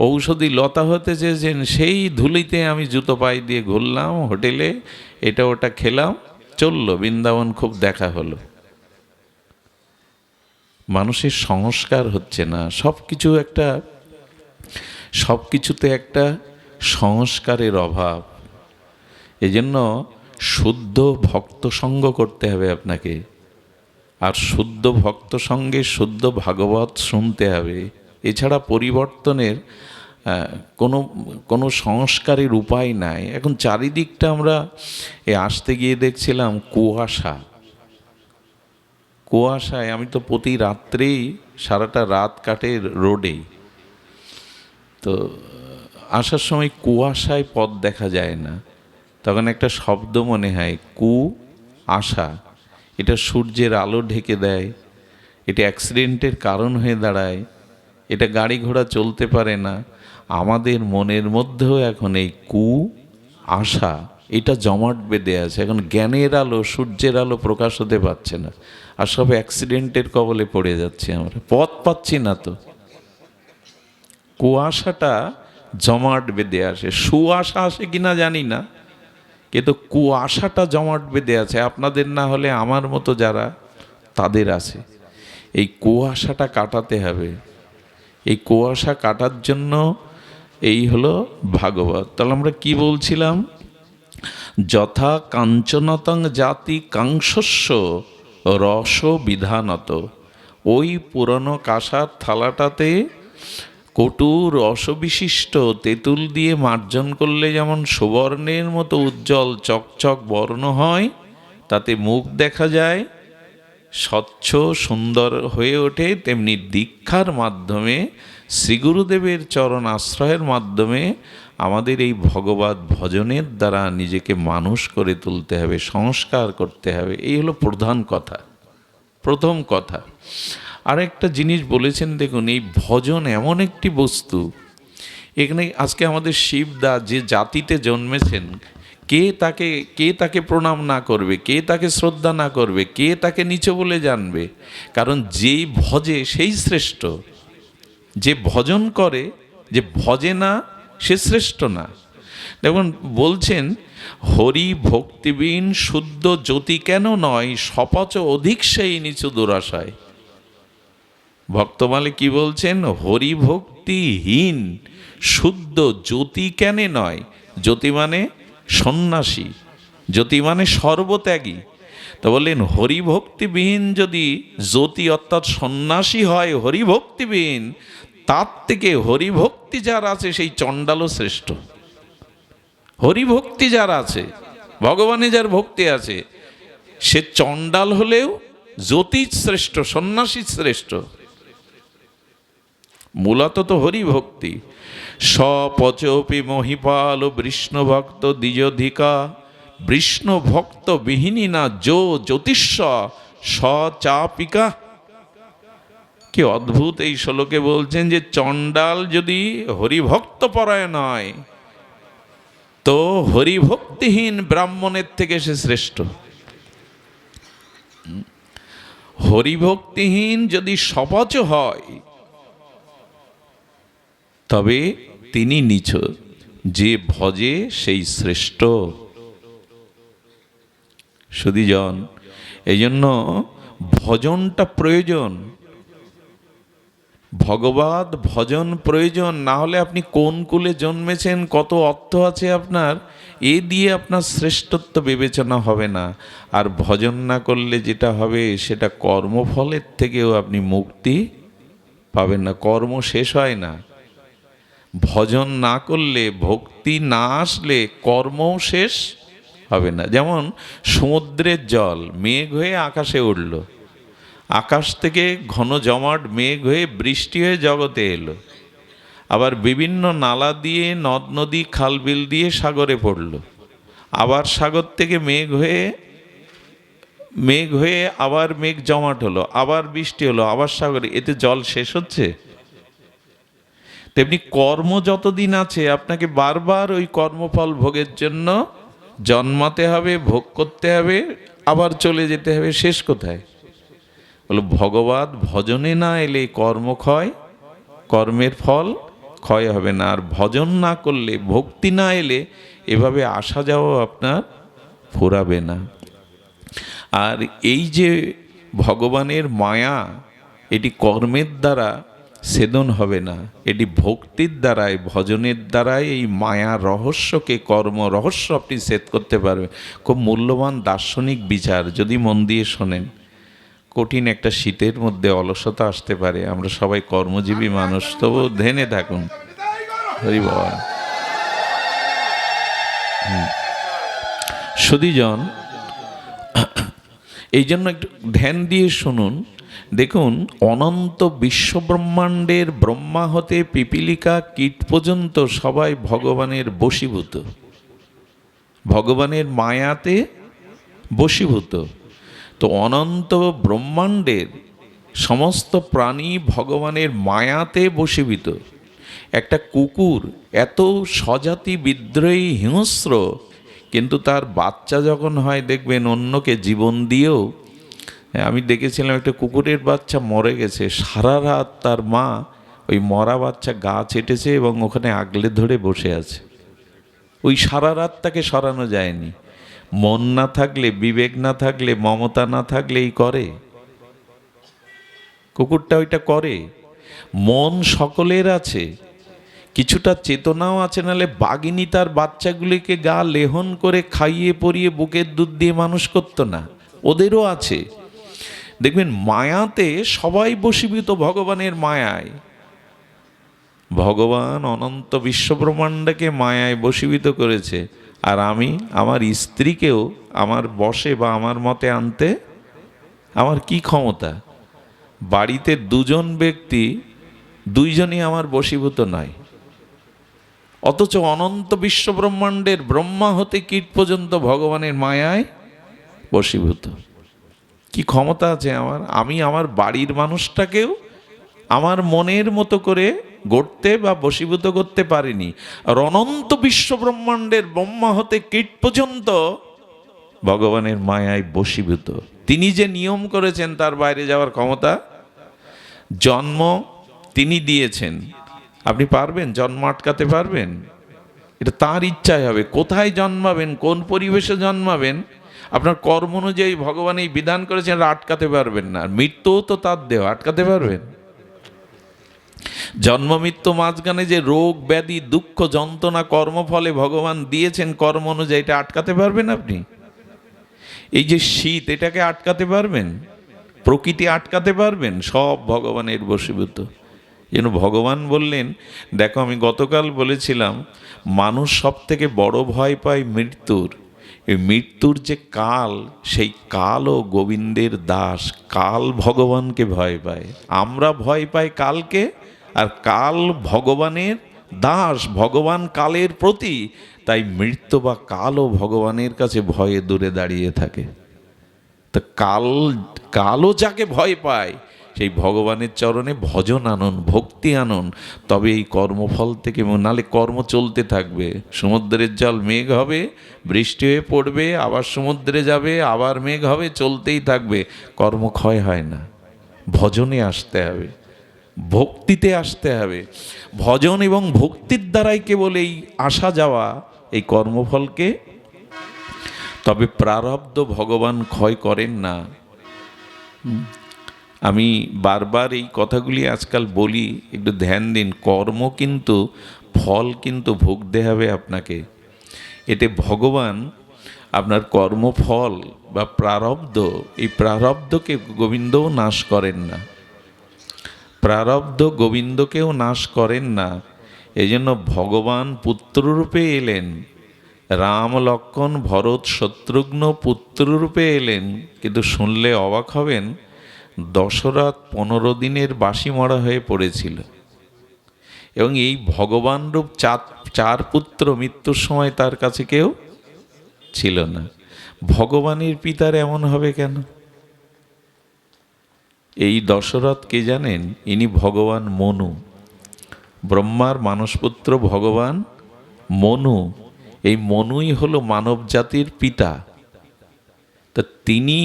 ঔষধি লতা হতে চেয়েছেন, সেই ধুলিতে আমি জুতো পায়ে দিয়ে ঘুরলাম হোটেলে, এটা ওটা খেলাম, চললো, বৃন্দাবন খুব দেখা হলো। মানুষের সংস্কার হচ্ছে না, সব কিছুতে একটা সংস্কারের অভাব। এজন্য শুদ্ধ ভক্ত সঙ্গ করতে হবে আপনাকে, আর শুদ্ধ ভক্ত সঙ্গে শুদ্ধ ভাগবত শুনতে হবে। এছাড়া পরিবর্তনের কোনো সংস্কারের উপায় নাই। এখন চারিদিকটা আমরা আসতে গিয়ে দেখছিলাম কুয়াশায়, আমি তো প্রতি রাত্রেই সারাটা রাত কাটে রোডে, তো আসার সময় কুয়াশায় পথ দেখা যায় না, তখন একটা শব্দ মনে হয় আশা। এটা সূর্যের আলো ঢেকে দেয়, এটা অ্যাক্সিডেন্টের কারণ হয়ে দাঁড়ায়, এটা গাড়ি ঘোড়া চলতে পারে না। আমাদের মনের মধ্যেও এখন এই আশা, এটা জমাট বেঁধে আছে। এখন জ্ঞানের আলো, সূর্যের আলো প্রকাশ হতে পারছে না, আর সব অ্যাক্সিডেন্টের কবলে পড়ে যাচ্ছে, আমরা পথ পাচ্ছি না। তো কুয়াশাটা জমাট বেঁধে আসে, সুআশা আসে কিনা জানি না, কিন্তু কুয়াশাটা জমাট বেঁধে আছে। আপনাদের না হলে আমার মতো যারা, তাদের আছে। এই কুয়াশাটা কাটাতে হবে। এই কুয়াশা কাটার জন্য এই হলো ভাগবত। তাহলে আমরা কি বলছিলাম? যথা কাঞ্চনতং জাতি কাংশস্য রস বিধানত। ওই পুরনো কাঁসার থালাটাতে কটু রসবিশিষ্ট তেঁতুল দিয়ে মার্জন করলে যেমন সুবর্ণের মতো উজ্জ্বল চকচক বর্ণ হয়, তাতে মুখ দেখা যায়, স্বচ্ছ সুন্দর হয়ে ওঠে, তেমনি দীক্ষার মাধ্যমে, শ্রীগুরুদেবের চরণ আশ্রয়ের মাধ্যমে আমাদের এই ভগবত ভজনের দ্বারা নিজেকে মানুষ করে তুলতে হবে, সংস্কার করতে হবে। এই হলো প্রধান কথা, প্রথম কথা। আরেকটা জিনিস বলেছেন, দেখুন, এই ভজন এমন একটি বস্তু, এখানে আজকে আমাদের শিবদা যে জাতিতে জন্মেছেন, কে তাকে প্রণাম না করবে, কে তাকে শ্রদ্ধা না করবে, কে তাকে নিচু বলে জানবে? কারণ যেই ভজে সেই শ্রেষ্ঠ, যে ভজন করে, যে ভজে না সে শ্রেষ্ঠ না। দেখুন বলছেন, হরি ভক্তিবিন শুদ্ধ জ্যোতি কেন নয়, সপচ অধিক সেই নিচু দুরাশায়। ভক্তমালে কি বলছেন? হরি ভক্তিহীন শুদ্ধ জ্যোতি কেন নয়। জ্যোতি মানে সন্ন্যাসী, জ্যোতি মানে সর্বত্যাগী। তো বললেন হরিভক্তিবিহীন যদি জ্যোতি অর্থাৎ সন্ন্যাসী হয়, হরিভক্তিবিহীন, তার থেকে হরিভক্তি যার আছে সেই চণ্ডালও শ্রেষ্ঠ। হরিভক্তি যার আছে, ভগবানে যার ভক্তি আছে, সে চণ্ডাল হলেও জ্যোতি শ্রেষ্ঠ, সন্ন্যাসী শ্রেষ্ঠ। মূলত তো হরিভক্তি। সপচপি মহিপাল বিষ্ণু ভক্ত দ্বিজধিকা, বিষ্ণু ভক্ত বিহীনী না জ্যোতিষ্য সচাপিকা। কি অদ্ভুত এই শ্লোকে বলছেন যে চণ্ডাল যদি হরিভক্ত পরায়ণ হয়, তো হরিভক্তিহীন ব্রাহ্মণের থেকে সে শ্রেষ্ঠ। হরিভক্তিহীন যদি সপচ হয়, তবে তিনি নিচ, যে ভজে সেই শ্রেষ্ঠ। সুধীজন, এই জন্য ভজনটা প্রয়োজন, ভগবত ভজন প্রয়োজন। না হলে আপনি কোন কুলে জন্মেছেন, কত অর্থ আছে আপনার, এ দিয়ে আপনার শ্রেষ্ঠত্ব বিবেচনা হবে না। আর ভজন না করলে যেটা হবে, সেটা কর্মফলের থেকেও আপনি মুক্তি পাবেন না, কর্ম শেষ হয় না। ভজন না করলে, ভক্তি না আসলে কর্মও শেষ হবে না। যেমন সমুদ্রের জল মেঘ হয়ে আকাশে উঠল, আকাশ থেকে ঘন জমাট মেঘ হয়ে বৃষ্টি হয়ে জগতে এলো, আবার বিভিন্ন নালা দিয়ে, নদ নদী, খাল বিল দিয়ে সাগরে পড়ল, আবার সাগর থেকে মেঘ হয়ে আবার মেঘ জমাট হলো, আবার বৃষ্টি হলো, আবার সাগরে। এতে জল শেষ হচ্ছে? তেমনি কর্ম যতদিন আছে আপনাকে বারবার ওই কর্মফল ভোগের জন্য জন্মাতে হবে, ভোগ করতে হবে, আবার চলে যেতে হবে। শেষ কোথায়? বলো ভগবত ভজনে না এলে কর্ম ক্ষয়, কর্মের ফল ক্ষয় হবে না। আর ভজন না করলে, ভক্তি না এলে এভাবে আসা যাওয়া আপনার ফুরাবে না। আর এই যে ভগবানের মায়া, এটি কর্মের দ্বারা ছেদন হবে না, এটি ভক্তির দ্বারাই, ভজনের দ্বারাই এই মায়া রহস্যকে, কর্ম রহস্য আপনি ছেদ করতে পারবেন। খুব মূল্যবান দার্শনিক বিচার, যদি মন দিয়ে শোনেন। কঠিন একটা শীতের মধ্যে অলসতা আসতে পারে, আমরা সবাই কর্মজীবী মানুষ, তবু ধ্যানে থাকুন। হরি বাবা। সুধীজন, এই জন্য একটু ধ্যান দিয়ে শুনুন। দেখুন, অনন্ত বিশ্বব্রহ্মাণ্ডের ব্রহ্মা হতে পিপীলিকা কীট পর্যন্ত সবাই ভগবানের বশীভূত, ভগবানের মায়াতে বশীভূত। তো অনন্ত ব্রহ্মাণ্ডের সমস্ত প্রাণী ভগবানের মায়াতে বশীভূত। একটা কুকুর এত স্বজাতি বিদ্রোহী, হিংস্র, কিন্তু তার বাচ্চা যখন হয় দেখবেন অন্যকে জীবন দিয়েও। আমি দেখেছিলাম একটা কুকুরের বাচ্চা মরে গেছে, সারা রাত তার মা ওই মরা বাচ্চা গা চেটেছে এবং ওখানে আগলে ধরে বসে আছে। ওই সারা রাত তাকে সরানো যায়নি। মন না থাকলে, বিবেক না থাকলে, মমতা না থাকলে এই করে। কুকুরটা ওইটা করে। মন সকলের আছে, কিছুটা চেতনাও আছে, নাহলে বাঘিনী তার বাচ্চাগুলিকে গা লেহন করে খাইয়ে পরিয়ে বুকের দুধ দিয়ে মানুষ করতো না। ওদেরও আছে। দেখবেন মায়াতে সবাই বশীভূত, ভগবানের মায়ায়। ভগবান অনন্ত বিশ্বব্রহ্মাণ্ডকে মায়ায় বশীভূত করেছে। আর আমি আমার স্ত্রীকেও আমার বশে বা আমার মতে আনতে আমার কি ক্ষমতা? বাড়িতে দুজন ব্যক্তি, দুইজনই আমার বশীভূত নয়, অথচ অনন্ত বিশ্বব্রহ্মাণ্ডের ব্রহ্মা হতে কীট পর্যন্ত ভগবানের মায়ায় বশীভূত। কি ক্ষমতা আছে আমার? আমি আমার বাড়ির মানুষটাকেও আমার মনের মতো করে গড়তে বা বশীভূত করতে পারিনি। আর অনন্ত বিশ্বব্রহ্মাণ্ডের ব্রহ্মা হতে কীট পর্যন্ত ভগবানের মায়ায় বশীভূত। তিনি যে নিয়ম করেছেন তার বাইরে যাওয়ার ক্ষমতা। জন্ম তিনি দিয়েছেন, আপনি পারবেন জন্ম আটকাতে পারবেন? এটা তার ইচ্ছায় হবে। কোথায় জন্মাবেন, কোন পরিবেশে জন্মাবেন, আপনার কর্ম অনুযায়ী ভগবান এই বিধান করেছেন, এটা আটকাতে পারবেন না। মৃত্যুও তো তার দেহ, আটকাতে পারবেন? জন্ম মৃত্যু মাঝখানে যে রোগ ব্যাধি দুঃখ যন্ত্রণা কর্মফলে ভগবান দিয়েছেন কর্ম অনুযায়ী, এটা আটকাতে পারবেন আপনি? এই যে শীত, এটাকে আটকাতে পারবেন? প্রকৃতি আটকাতে পারবেন? সব ভগবানের বশীভূত। যেন ভগবান বললেন, দেখো আমি গতকাল বলেছিলাম মানুষ সব থেকে বড় ভয় পায় মৃত্যুর। এই মৃত্যুর যে কাল, সেই কালও গোবিন্দের দাস। কাল ভগবানকে ভয় পায়, আমরা ভয় পাই কালকে। আর কাল ভগবানের দাস, ভগবান কালের প্রতি। তাই মৃত্যু বা কালও ভগবানের কাছে ভয়ে দূরে দাঁড়িয়ে থাকে। তো কালও যাকে ভয় পায়, সেই ভগবানের চরণে ভজন আনুন, ভক্তি আনুন, তবে এই কর্মফল থেকে, নালে কর্ম চলতে থাকবে। সমুদ্রের জল মেঘ হবে, বৃষ্টি হয়ে পড়বে, আবার সমুদ্রে যাবে, আবার মেঘ হবে, চলতেই থাকবে। কর্মক্ষয় হয় না। ভজনে আসতে হবে, ভক্তিতে আসতে হবে। ভজন এবং ভক্তির দ্বারাই কেবল এই আসা যাওয়া, এই কর্মফলকে। তবে প্রারব্ধ ভগবান ক্ষয় করেন না। আমি বারবার এই কথাগুলি আজকাল বলি, একটু ধ্যান দিন। কর্ম কিন্তু, ফল কিন্তু ভুগতে হবে আপনাকে। এতে ভগবান আপনার কর্মফল বা প্রারব্ধ, এই প্রারব্ধকে গোবিন্দও নাশ করেন না। প্রারব্ধ গোবিন্দকেও নাশ করেন না। এই জন্য ভগবান পুত্ররূপে এলেন। রাম লক্ষ্মণ ভরত শত্রুঘ্ন পুত্ররূপে এলেন, কিন্তু শুনলে অবাক হবেন, দশরথ 15 দিনের বাসি মরা হয়ে পড়েছিল। এবং এই ভগবান রূপ চার পুত্র মৃত্যুর সময় তার কাছে কেউ ছিল না। ভগবানের পিতার এমন হবে কেন? এই দশরথ কে জানেন? ইনি ভগবান মনু। ব্রহ্মার মানসপুত্র ভগবান মনু, এই মনুই হলো মানব জাতির পিতা। তা তিনি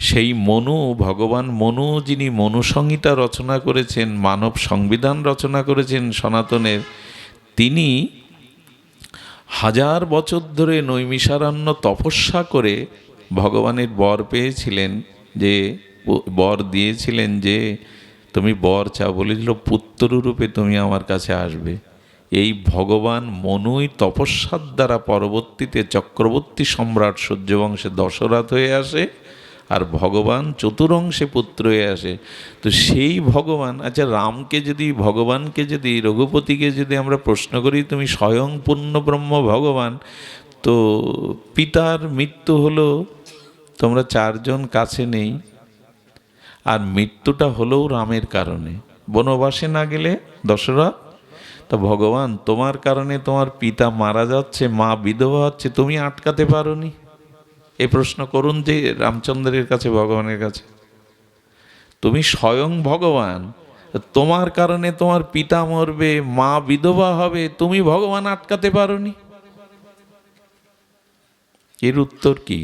সেই মনু, ভগবান মনু, যিনি মনু সংহিতা রচনা করেছেন, মানব সংবিধান রচনা করেছেন সনাতনের, তিনি 1000 বছর ধরে নৈমিষারণ্য তপস্যা করে ভগবানের বর পেয়েছিলেন, যে বর দিয়েছিলেন যে তুমি বর চাও, বলেছিল পুত্ররূপে তুমি আমার কাছে আসবে। এই ভগবান মনুই তপস্যার দ্বারা পরবর্তীতে চক্রবর্তী সম্রাট সূর্যবংশে দশরথ হয়ে আসে, আর ভগবান চতুরংশে পুত্র হয়ে আসে। তো সেই ভগবান, আচ্ছা রামকে যদি, ভগবানকে যদি, রঘুপতিকে যদি আমরা প্রশ্ন করি তুমি স্বয়ং পূর্ণ ব্রহ্ম ভগবান, তো পিতার মৃত্যু হলো, তোমরা 4 জন কাছে নেই, আর মৃত্যুটা হলেও রামের কারণে, বনবাসে না গেলে দশরথ, তো ভগবান তোমার কারণে তোমার পিতা মারা যাচ্ছে, মা বিধবা হচ্ছে, তুমি আটকাতে পারোনি? এই প্রশ্ন করুন যে রামচন্দ্রের কাছে, ভগবানের কাছে। তুমি স্বয়ং ভগবান, তোমার কারণে তোমার পিতা মরবে, মা বিধবা হবে, তুমি ভগবান আটকাতে পারোনি? এর উত্তর কি?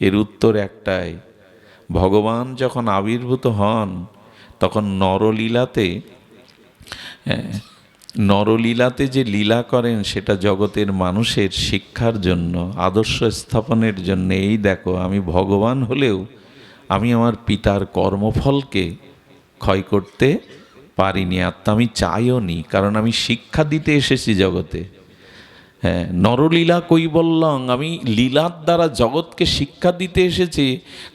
এর উত্তর একটাই, ভগবান যখন আবির্ভূত হন তখন নরলীলাতে যে লীলা করেন সেটা জগতের মানুষের শিক্ষার জন্য, আদর্শ স্থাপনের জন্য। এই দেখো, আমি ভগবান হলেও আমি আমার পিতার কর্মফলকে ক্ষয় করতে পারিনি, আর তা আমি চাইও নি, কারণ আমি শিক্ষা দিতে এসেছি জগতে। হ্যাঁ, নরলীলা কৈবল্যং, আমি লীলার দ্বারা জগৎকে শিক্ষা দিতে এসেছি,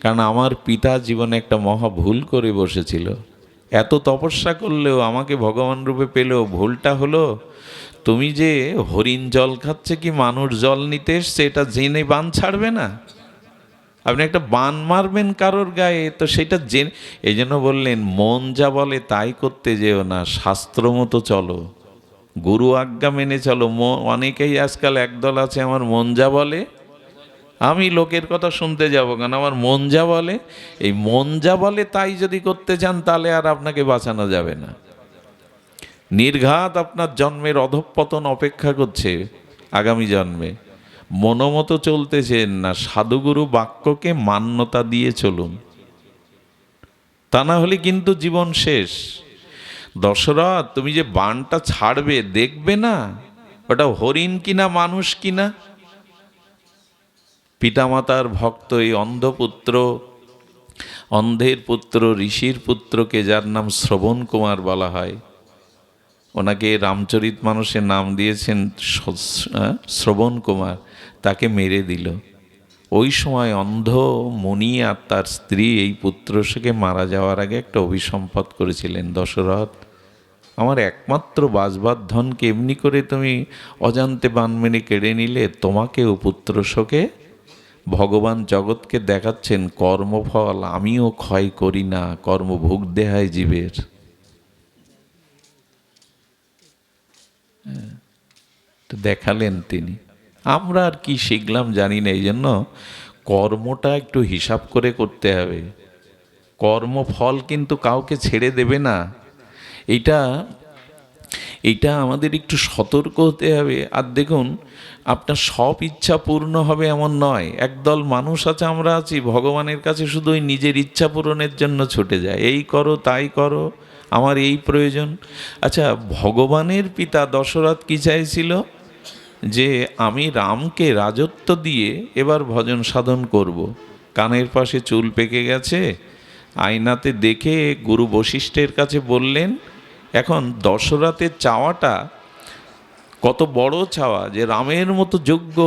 কারণ আমার পিতা জীবনে একটা মহা ভুল করে বসেছিল। এত তপস্যা করলেও, আমাকে ভগবান রূপে পেলেও ভুলটা হলো, তুমি যে হরিণ জল খাচ্ছে কি মানুষ জল নিতে এসছে এটা জেনে বান ছাড়বে না? আপনি একটা বান মারবেন কারোর গায়ে, তো সেটা জেনে, এই জন্য বললেন মন যা বলে তাই করতে যেও না, শাস্ত্র মতো চলো, গুরু আজ্ঞা মেনে চলো। অনেকেই আজকাল একদল আছে, আমার মন যা বলে, আমি লোকের কথা শুনতে যাব কেন, আমার মন যা বলে। এই মন যা বলে তাই যদি করতে চান, তাহলে আর আপনাকে বাঁচানো যাবে না। নির্ঘাত আপনার জন্মের অধঃপতন অপেক্ষা করছে আগামী জন্মে। মনোমতো চলতেছেন না, সাধুগুরু বাক্যকে মান্যতা দিয়ে চলুন, তা না হলে কিন্তু জীবন শেষ। দশরথ, তুমি যে বাণটা ছাড়বে দেখবে না ওটা হরিণ কিনা মানুষ কিনা। পিতামাতার ভক্ত এই অন্ধপুত্র, অন্ধের পুত্র, ঋষির পুত্রকে, যার নাম শ্রবণ কুমার বলা হয়, ওনাকে রামচরিত মানুষের নাম দিয়েছেন শ্রবণ কুমার, তাকে মেরে দিল। ওই সময় অন্ধ মুনি আর তার স্ত্রী এই পুত্রকে মারা যাওয়ার আগে একটা অভিসম্পাত করেছিলেন, দশরথ আমার একমাত্র বাজবার ধনকে এমনি করে তুমি অজান্তে বান মেরে কেড়ে নিলে, তোমাকেও পুত্রশোকে ভগবান জগৎকে দেখাচ্ছেন কর্মফল আমিও ক্ষয় করি না, কর্মভোগ দেহায় জীবের। তো দেখালেন তিনি। আমরা আর কি শিখলাম জানি না, এই জন্য কর্মটা একটু হিসাব করে করতে হবে। কর্মফল কিন্তু কাউকে ছেড়ে দেবে না, এইটা আমাদের একটু সতর্ক হতে হবে। আর দেখুন, আপনার সব ইচ্ছা পূর্ণ হবে এমন নয়। একদল মানুষ আছে, আমরা আছি, ভগবানের কাছে শুধু ওই নিজের ইচ্ছা পূরণের জন্য ছুটে যায়, এই করো তাই করো, আমার এই প্রয়োজন। আচ্ছা, ভগবানের পিতা দশরথ কি চাইছিল? যে আমি রামকে রাজত্ব দিয়ে এবার ভজন সাধন করব। কানের পাশে চুল পেকে গেছে, আয়নাতে দেখে গুরু বশিষ্ঠের কাছে বললেন। এখন দশরথের চাওয়াটা কত বড় চাওয়া, যে রামের মতো যোগ্য,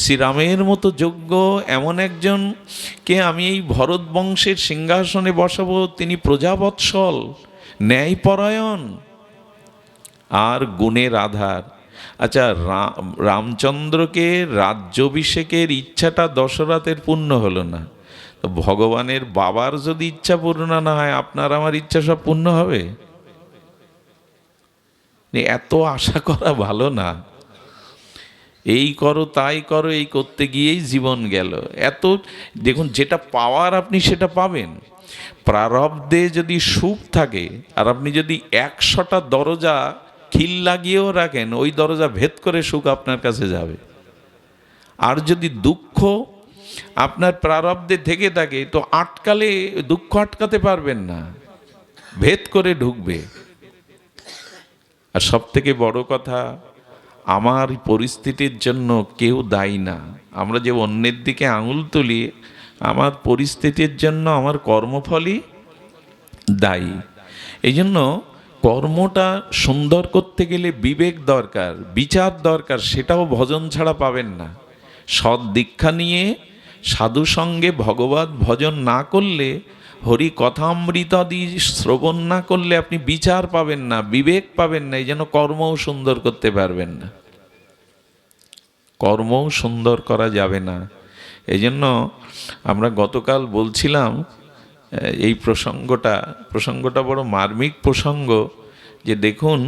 শ্রীরামের মতো যোগ্য এমন একজনকে আমি এই ভরত বংশের সিংহাসনে বসাবো, তিনি প্রজাবৎসল, ন্যায়পরায়ণ আর গুণের আধার। আচ্ছা, রামচন্দ্রকে রাজ্যাভিষেকের ইচ্ছাটা দশরথের পূর্ণ হলো না, তো ভগবানের বাবার যদি ইচ্ছা পূর্ণ না হয়, আপনার আমার ইচ্ছা সব পূর্ণ হবে? এত আশা করা ভালো না। এই করো তাই করো, এই করতে গিয়েই জীবন গেল। এত দেখুন, যেটা পাওয়ার আপনি সেটা পাবেন, প্রারব্ধে যদি সুখ থাকে আর আপনি যদি 100টা দরজা খিল লাগিয়েও রাখেন, ওই দরজা ভেদ করে সুখ আপনার কাছে যাবে। আর যদি দুঃখ আপনার প্রারব্ধে থেকে থাকে তো আটকালে দুঃখ আটকাতে পারবেন না, ভেদ করে ঢুকবে। আর সব থেকে বড় কথা, আমার পরিস্থিতির জন্য কেউ দায়ী না। আমরা যে অন্যের দিকে আঙুল তুলি, আমার পরিস্থিতির জন্য আমার কর্মফলই দায়ী। এই জন্য কর্মটা সুন্দর করতে গেলে বিবেক দরকার, বিচার দরকার, সেটাও ভজন ছাড়া পাবেন না। সৎ দীক্ষা নিয়ে সাধু সঙ্গে ভগবত ভজন না করলে, হরি কথামৃতাদি শ্রবণ না করলে আপনি বিচার পাবেন না, বিবেক পাবেন না। এই জন্য কর্মও সুন্দর করতে পারবেন না, কর্মও সুন্দর করা যাবে না। এই জন্য আমরা গতকাল বলছিলাম এই প্রসঙ্গটা বড় মার্মিক প্রসঙ্গ, যে দেখুন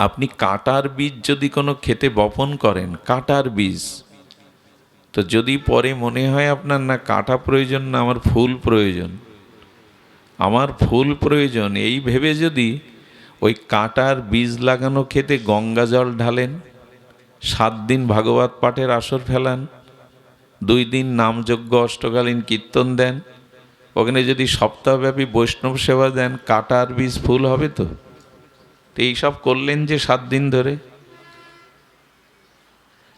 আপনি কাঁটার বীজ যদি কোনো ক্ষেতে বপন করেন, কাঁটার বীজ, তো যদি পরে মনে হয় আপনার না কাঁটা প্রয়োজন, না আমার ফুল প্রয়োজন, আমার ফুল প্রয়োজন, এই ভেবে যদি ওই কাঁটার বীজ লাগানো ক্ষেতে গঙ্গা জল ঢালেন, 7 দিন ভাগবত পাঠের আসর ফেলান, 2 দিন নামযজ্ঞ অষ্টকালীন কীর্তন দেন, ওখানে যদি সপ্তাহব্যাপী বৈষ্ণব সেবা দেন, কাঁটার বীজ ফুল হবে তো? এইসব করলেন যে 7 দিন ধরে,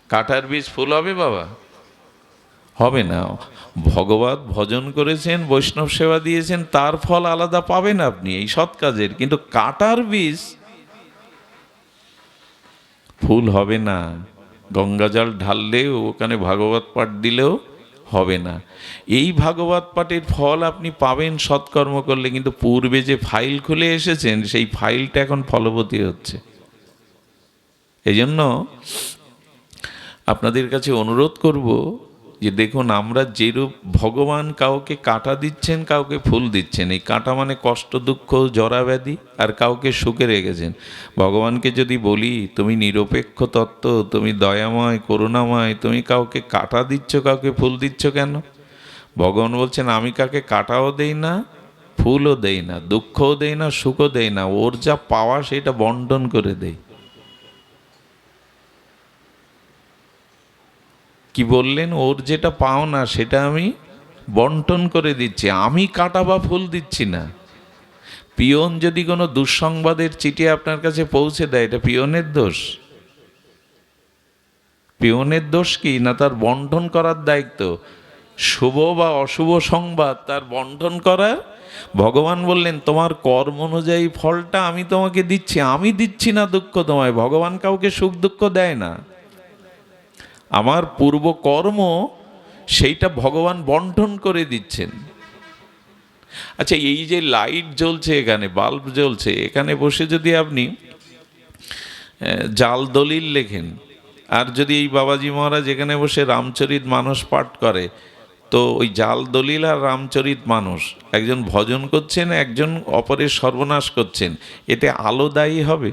কাঁটার বীজ ফুল হবে বাবা? হবে না। ভগবত ভজন করেছেন, বৈষ্ণব সেবা দিয়েছেন, তার ফল আলাদা পাবেন আপনি এই সৎ কাজের, কিন্তু কাঁটার বীজ ফুল হবে না। গঙ্গাজল ঢাললেও, ওখানে ভাগবত পাঠ দিলেও হবে না। এই ভাগবত পাঠের ফল আপনি পাবেন সৎকর্ম করলে, কিন্তু পূর্বে যে ফাইল খুলে এসেছেন সেই ফাইলটা এখন ফলবতী হচ্ছে। এই জন্য আপনাদের কাছে অনুরোধ করব যে দেখুন, আমরা যেরূপ ভগবান কাউকে কাঁটা দিচ্ছেন, কাউকে ফুল দিচ্ছেন। এই কাঁটা মানে কষ্ট, দুঃখ, জরা ব্যাধি, আর কাউকে সুখে রেখেছেন। ভগবানকে যদি বলি তুমি নিরপেক্ষ তত্ত্ব, তুমি দয়াময়, করুণাময়, তুমি কাউকে কাঁটা দিচ্ছ, কাউকে ফুল দিচ্ছ কেন? ভগবান বলছেন আমি কাকে কাঁটাও দেই না, ফুলও দেই না, দুঃখও দেই না, সুখও দেই না, ওর যা পাওয়া সেটা বন্টন করে দেই। কি বললেন? ওর যেটা পাও না সেটা আমি বন্টন করে দিচ্ছি, আমি কাঁটা বা ফুল দিচ্ছি না। পিয়ন যদি কোনো দুঃসংবাদের চিঠি আপনার কাছে পৌঁছে দেয়, এটা পিয়নের দোষ? পিয়নের দোষ কি না, তার বন্টন করার দায়িত্ব। শুভ বা অশুভ সংবাদ তার বন্টন করার। ভগবান বললেন তোমার কর্ম অনুযায়ী ফলটা আমি তোমাকে দিচ্ছি, আমি দিচ্ছি না দুঃখ তোমায়। ভগবান কাউকে সুখ দুঃখ দেয় না, আমার পূর্ব কর্ম সেইটা ভগবান বন্টন করে দিচ্ছেন। আচ্ছা, এই যে লাইট জ্বলছে, এখানে বাল্ব জ্বলছে, এখানে বসে যদি আপনি জাল দলিল লেখেন, আর যদি এই বাবাজি মহারাজ এখানে বসে রামচরিত মানস পাঠ করে, তো ওই জাল দলিল আর রামচরিত মানস, একজন ভজন করছেন, একজন অপরের সর্বনাশ করছেন, এতে আলো দায়ী হবে?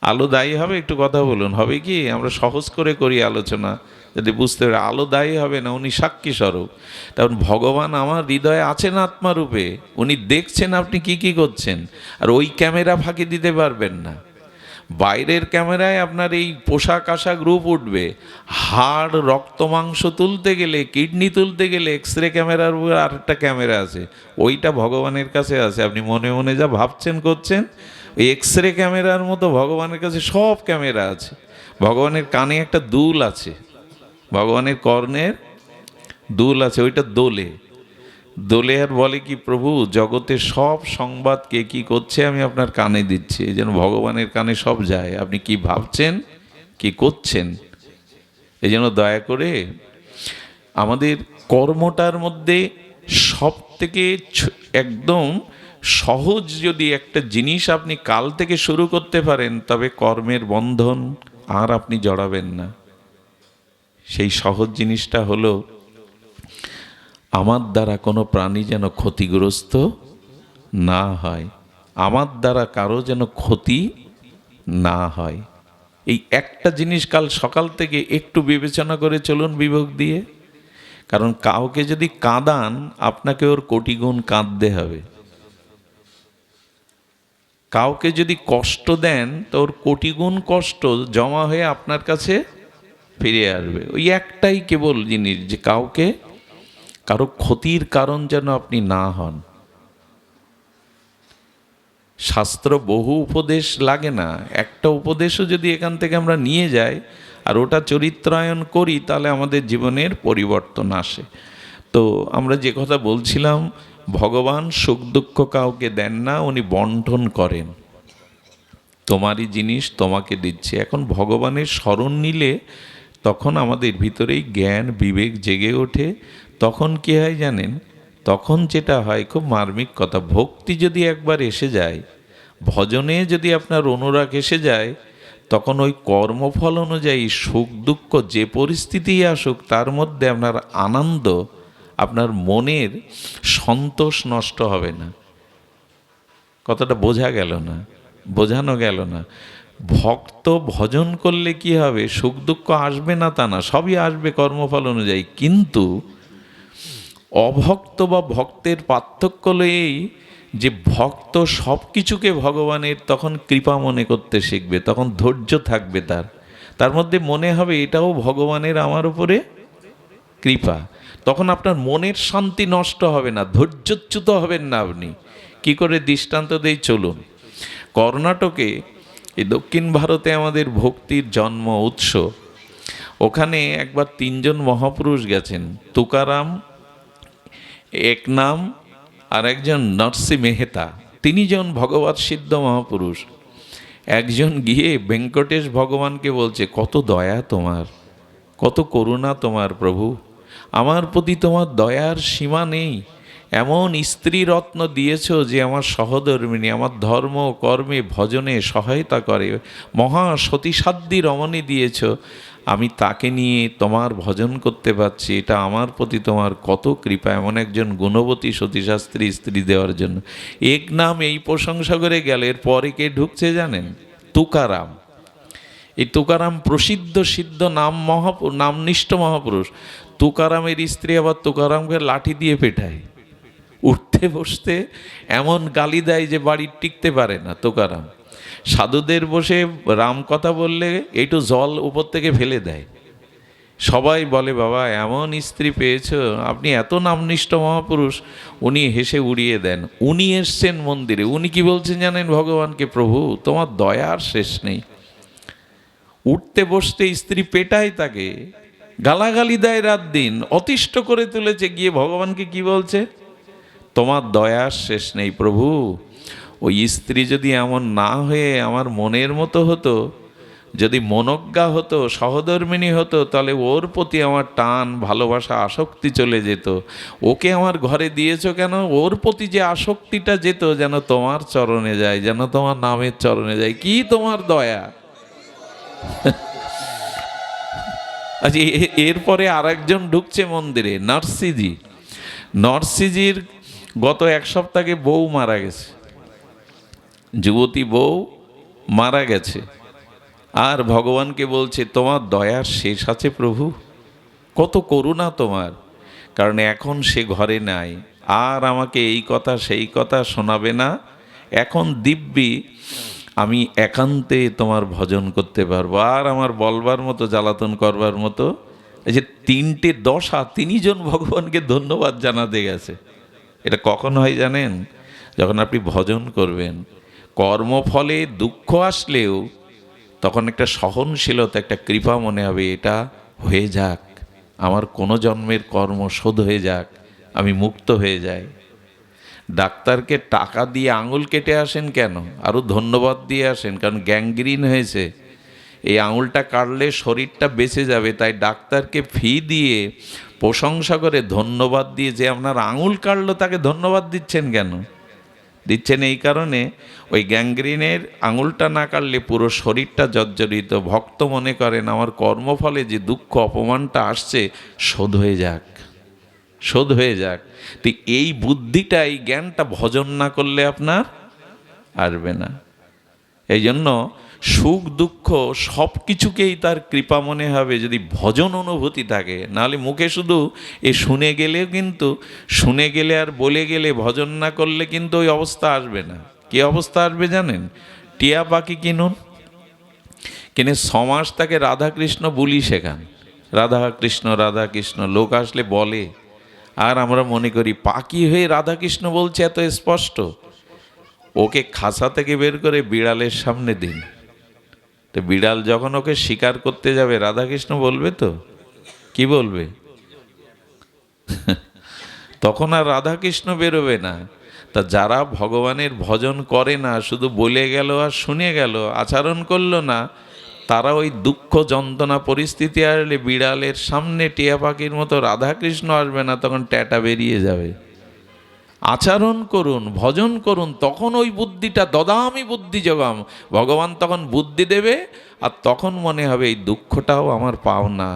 আলো দায়ী হবে? একটু কথা বলুন, হবে কি? আমরা সহজ করে করি আলোচনা, যদি বুঝতে পারে আলো দায়ী হবে না, উনি সাক্ষী স্বরূপ। তখন ভগবান আমার হৃদয়ে আছেন আত্মারূপে, উনি দেখছেন আপনি কি কি করছেন। আর ওই ক্যামেরা ফাঁকি দিতে পারবেন না। বাইরের ক্যামেরায় আপনার এই পোশাক আশাক রূপ উঠবে, হাড় রক্ত মাংস তুলতে গেলে, কিডনি তুলতে গেলে এক্স-রে ক্যামেরার উপর আরেকটা ক্যামেরা আছে, ওইটা ভগবানের কাছে আছে। আপনি মনে মনে যা ভাবছেন করছেন, ওই এক্স-রে ক্যামেরার মতো ভগবানের কাছে সব ক্যামেরা আছে। ভগবানের কানে একটা দুল আছে, ভগবানের কর্ণের দুল আছে, ওইটা দোলে দোলে আর বলে কি, প্রভু জগতের সব সংবাদ কে কি করছে আমি আপনার কানে দিচ্ছি। এই জন্য ভগবানের কানে সব যায়, আপনি কি ভাবছেন, কি করছেন। এই জন্য দয়া করে আমাদের কর্মটার মধ্যে সব থেকে একদম সহজ যদি একটা জিনিস আপনি কাল থেকে শুরু করতে পারেন, তবে কর্মের বন্ধন আর আপনি জড়াবেন না। সেই সহজ জিনিসটা হলো, আমার দ্বারা কোনো প্রাণী যেন ক্ষতিগ্রস্ত না হয়, আমার দ্বারা কারো যেন ক্ষতি না হয়। এই একটা জিনিস কাল সকাল থেকে একটু বিবেচনা করে চলুন বিবেক দিয়ে। কারণ কাউকে যদি কাঁদান, আপনাকে ওর কোটি গুণ কাঁদতে হবে। কাউকে যদি কষ্ট দেন, তো ওর কোটি গুণ কষ্ট জমা হয়ে আপনার কাছে ফিরে আসবে। ওই একটাই কেবল জিনিস, যে কাউকে, কারো ক্ষতির কারণ যেন আপনি না হন। শাস্ত্র বহু উপদেশ লাগে না, একটা উপদেশও যদি এখান থেকে আমরা নিয়ে যাই আর ওটা চরিত্রায়ন করি, তাহলে আমাদের জীবনের পরিবর্তন আসে। তো আমরা যে কথা বলছিলাম, ভগবান সুখ দুঃখ কাউকে দেন না, উনি বন্টন করেন। তোমারই জিনিস তোমাকে দিচ্ছে। এখন ভগবানের স্মরণ নিলে তখন আমাদের ভিতরেই জ্ঞান বিবেক জেগে ওঠে। তখন কি হয় জানেন? তখন যেটা হয়, খুব মার্মিক কথা, ভক্তি যদি একবার এসে যায়, ভজনে যদি আপনার অনুরাগ এসে যায়, তখন ওই কর্মফল অনুযায়ী সুখ দুঃখ যে পরিস্থিতিই আসুক, তার মধ্যে আপনার আনন্দ, আপনার মনের সন্তোষ নষ্ট হবে না। কথাটা বোঝা গেল না? বোঝানো গেল না? ভক্ত ভজন করলে কি হবে? সুখ দুঃখ আসবে না তা না, সবই আসবে কর্মফল অনুযায়ী। কিন্তু অভক্ত বা ভক্তের পার্থক্য হলো এই, যে ভক্ত সব কিছুকে ভগবানের তখন কৃপা মনে করতে শিখবে, তখন ধৈর্য থাকবে তার মধ্যে, মনে হবে এটাও ভগবানের আমার উপরে কৃপা। তখন আপনার মনের শান্তি নষ্ট হবে না, ধৈর্যচ্যুত হবেন না আপনি। কি করে দৃষ্টান্ত দেই চলুন। কর্ণাটকে, এই দক্ষিণ ভারতে আমাদের ভক্তির জন্ম উৎস, ওখানে একবার তিনজন মহাপুরুষ গেছেন, তুকারাম, একনাম, আর একজন নরসি মেহতা। তিনজন ভগবৎ সিদ্ধ মহাপুরুষ। একজন গিয়ে ভেঙ্কটেশ ভগবানকে বলছে, কত দয়া তোমার, কত করুণা তোমার প্রভু, আমার প্রতি তোমার দয়ার সীমা নেই। এমন স্ত্রী রত্ন দিয়েছ যে আমার সহধর্মিণী, আমার ধর্ম কর্মে ভজনে সহায়তা করে, মহা সতীসাধ্যী রমণী দিয়েছ, আমি তাকে নিয়ে তোমার ভজন করতে পারছি, এটা আমার প্রতি তোমার কত কৃপা, এমন একজন গুণবতী সতীশাস্ত্রী স্ত্রী দেওয়ার জন্য। এক নাম এই প্রশংসা করে গেল। এর পরে কে ঢুকছে জানেন? তুকারাম। এই তুকারাম প্রসিদ্ধ সিদ্ধ নামনিষ্ঠ মহাপুরুষ। তুকারামের স্ত্রী আবার তুকারামকে লাঠি দিয়ে পেটায়, উঠতে বসতে এমন গালি দেয় যে বাড়ির টিকতে পারে না তুকারাম। সাধুদের বসে রাম কথা বললে একটু জল উপর থেকে ফেলে দেয়। সবাই বলে, বাবা এমন স্ত্রী পেয়েছ, আপনি এত নামনিষ্ঠ মহাপুরুষ। উনি হেসে উড়িয়ে দেন। উনি এসছেন মন্দিরে, উনি কি বলছেন জানেন ভগবানকে? প্রভু তোমার দয়ার শেষ নেই। উঠতে বসতে স্ত্রী পেটায় তাকে, গালাগালি দেয়, রাত দিন অতিষ্ঠ করে তুলেছে। গিয়ে ভগবানকে কি বলছে? তোমার দয়ার শেষ নেই প্রভু। ওই স্ত্রী যদি এমন না হয়ে আমার মনের মতো হতো, যদি মনজ্ঞা হতো, সহধর্মিণী হতো, তাহলে ওর প্রতি আমার টান ভালোবাসা আসক্তি চলে যেত। ওকে আমার ঘরে দিয়েছো কেন? ওর প্রতি যে আসক্তিটা যেত যেন তোমার চরণে যায়, যেন তোমার নামের চরণে যায়। কি তোমার দয়া! আচ্ছা, এরপরে আর একজন ঢুকছে মন্দিরে, নরসিজি। নরসিজির গত এক সপ্তাহে বউ মারা গেছে, যুবতী বউ মারা গেছে। আর ভগবানকে বলছে, তোমার দয়ার শেষ আছে প্রভু, কত করুণা তোমার। কারণ এখন সে ঘরে নাই, আর আমাকে এই কথা সেই কথা শোনাবে না। এখন দিব্যি আমি একান্তে তোমার ভজন করতে পারবো, আর আমার বলবার মতো, জ্বালাতন করবার মতো। এই যে তিনটে দশা, তিনজন ভগবানকে ধন্যবাদ জানাতে গেছে। এটা কখন হয় জানেন? যখন আপনি ভজন করবেন, কর্মফলে দুঃখ আসলেও তখন একটা সহনশীলতা, একটা কৃপা মনে হবে, এটা হয়ে যাক, আমার কোনো জন্মের কর্ম শোধ হয়ে যাক, আমি মুক্ত হয়ে যাই। ডাক্তারকে টাকা দিয়ে আঙুল কেটে আসেন কেন? আরও ধন্যবাদ দিয়ে আসেন, কারণ গ্যাংগ্রিন হয়েছে, এই আঙুলটা কাটলে শরীরটা বেঁচে যাবে। তাই ডাক্তারকে ফি দিয়ে, প্রশংসা করে, ধন্যবাদ দিয়ে, যে আপনার আঙুল কাটলো তাকে ধন্যবাদ দিচ্ছেন কেন? দিচ্ছেন এই কারণে, ওই গ্যাংগ্রিনের আঙুলটা না কাটলে পুরো শরীরটা জর্জরিত। ভক্ত মনে করেন আমার কর্মফলে যে দুঃখ অপমানটা আসছে শোধ হয়ে যাক, শোধ হয়ে যাক। তো এই বুদ্ধিটা, এই জ্ঞানটা ভজন না করলে আপনার আসবে না। এই জন্য সুখ দুঃখ সব কিছুকেই তার কৃপা মনে হবে যদি ভজন অনুভূতি থাকে। নাহলে মুখে শুধু শুনে গেলেও কিন্তু, শুনে গেলে আর বলে গেলে ভজন না করলে কিন্তু ওই অবস্থা আসবে না। কি অবস্থা আসবে জানেন? টিয়া পাখি কিনুন, কিনে সমাজ তাকে রাধাকৃষ্ণ বলি শেখান, রাধাকৃষ্ণ রাধাকৃষ্ণ, লোক আসলে বলে, আর আমরা মনে করি পাখি হয়ে রাধাকৃষ্ণ বলছে এত স্পষ্ট। ওকে খাঁচা থেকে বের করে বিড়ালের সামনে দিন, তো বিড়াল যখন ওকে শিকার করতে যাবে রাধাকৃষ্ণ বলবে তো? কি বলবে? তখন আর রাধাকৃষ্ণ বেরোবে না। তা যারা ভগবানের ভজন করে না, শুধু বলে গেল আর শুনে গেল, আচরণ করলো না, তারা ওই দুঃখ যন্ত্রণা পরিস্থিতি আসলে বিড়ালের সামনে টিয়া পাখির মতো রাধাকৃষ্ণ আসবে না, তখন ট্যাটা বেরিয়ে যাবে। আচরণ করুন, ভজন করুন, তখন ওই বুদ্ধিটা দদামি বুদ্ধি যোগাম, ভগবান তখন বুদ্ধি দেবে, আর তখন মনে হবে এই দুঃখটাও আমার পাওনা,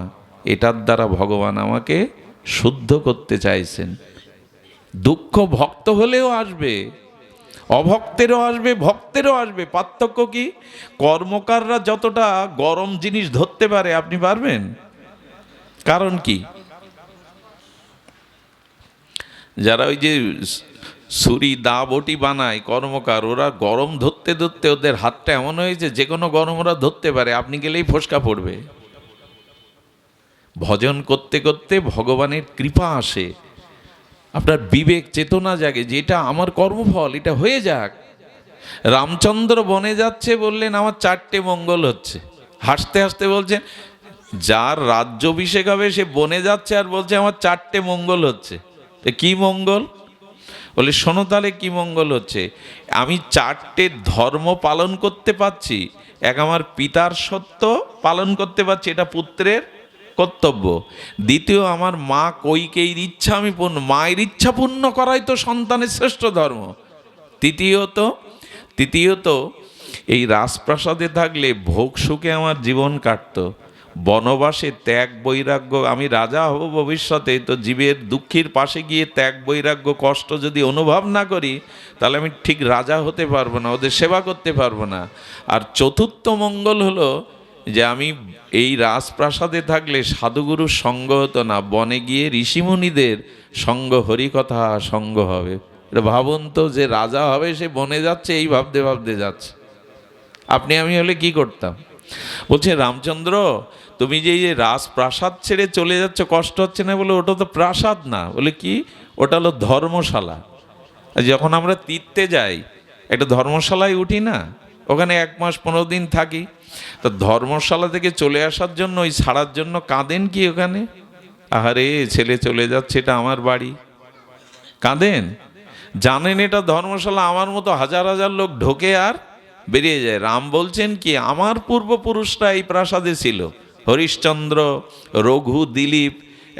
এটার দ্বারা ভগবান আমাকে শুদ্ধ করতে চাইছেন। দুঃখ ভক্ত হলেও আসবে, অভক্তেরও আসবে, ভক্তেরও আসবে। পার্থক্য কি? কর্মকাররা যতটা গরম জিনিস ধরতে পারে আপনি পারবেন? কারণ কি? যারা ওই যে ছুরি দা বটি বানায় কর্মকার, ওরা গরম ধরতে ধরতে ওদের হাতটা এমন হয়েছে যে কোনো গরম ওরা ধরতে পারে, আপনি গেলেই ফোসকা পড়বে। ভজন করতে করতে ভগবানের কৃপা আসে, আপনার বিবেক চেতনা জাগে যে এটা আমার কর্মফল, এটা হয়ে যাক। রামচন্দ্র বনে যাচ্ছে, বললেন আমার 4টে মঙ্গল হচ্ছে, হাসতে হাসতে বলছেন। যার রাজ্যাভিষেক হবে সে বনে যাচ্ছে আর বলছে আমার 4টে মঙ্গল হচ্ছে। কি মঙ্গল? বলে শোনো তাহলে কি মঙ্গল হচ্ছে। আমি 4টে ধর্ম পালন করতে পারছি, এক আমার পিতার সত্য পালন করতে পারছি, এটা পুত্রের কর্তব্য। দ্বিতীয়, আমার মা কৈকেয়ীর ইচ্ছা আমি পূর্ণ, মায়ের ইচ্ছা পূর্ণ করাই তো সন্তানের শ্রেষ্ঠ ধর্ম। তৃতীয়ত এই রাজপ্রাসাদে থাকলে ভোগ সুখে আমার জীবন কাটতো, বনবাসে ত্যাগ বৈরাগ্য, আমি রাজা হব ভবিষ্যতে, তো জীবের দুঃখীর পাশে গিয়ে ত্যাগ বৈরাগ্য কষ্ট যদি অনুভব না করি, তাহলে আমি ঠিক রাজা হতে পারবো না, ওদের সেবা করতে পারবো না। আর চতুর্থ মঙ্গল হলো যে আমি এই রাজপ্রাসাদে থাকলে সাধুগুরুর সঙ্গ হতো না, বনে গিয়ে ঋষিমুনিদের সঙ্গ, হরিকথা সঙ্গ হবে। এটা ভাবুন তো, যে রাজা হবে সে বনে যাচ্ছে, এই ভাবতে ভাবতে যাচ্ছে। আপনি আমি হলে কি করতাম? বলছে রামচন্দ্র তুমি যে এই রাজপ্রাসাদ ছেড়ে চলে যাচ্ছ, কষ্ট হচ্ছে না? বলে ওটা তো প্রাসাদ না। বলে কি? ওটা হলো ধর্মশালা। যখন আমরা তীর্থে যাই একটা ধর্মশালায় উঠি না, ওখানে 1 মাস 15 দিন থাকি, তো ধর্মশালা থেকে চলে আসার জন্য, ওই ছাড়ার জন্য কাঁদেন কি ওখানে? আহারে ছেলে চলে যাচ্ছে, এটা আমার বাড়ি, কাঁদেন? জানেন এটা ধর্মশালা, আমার মতো হাজার হাজার লোক ঢোকে আর বেরিয়ে যায়। রাম বলছেন কি, আমার পূর্বপুরুষরা এই প্রাসাদে ছিল, হরিশ্চন্দ্র, রঘু, দিলীপ,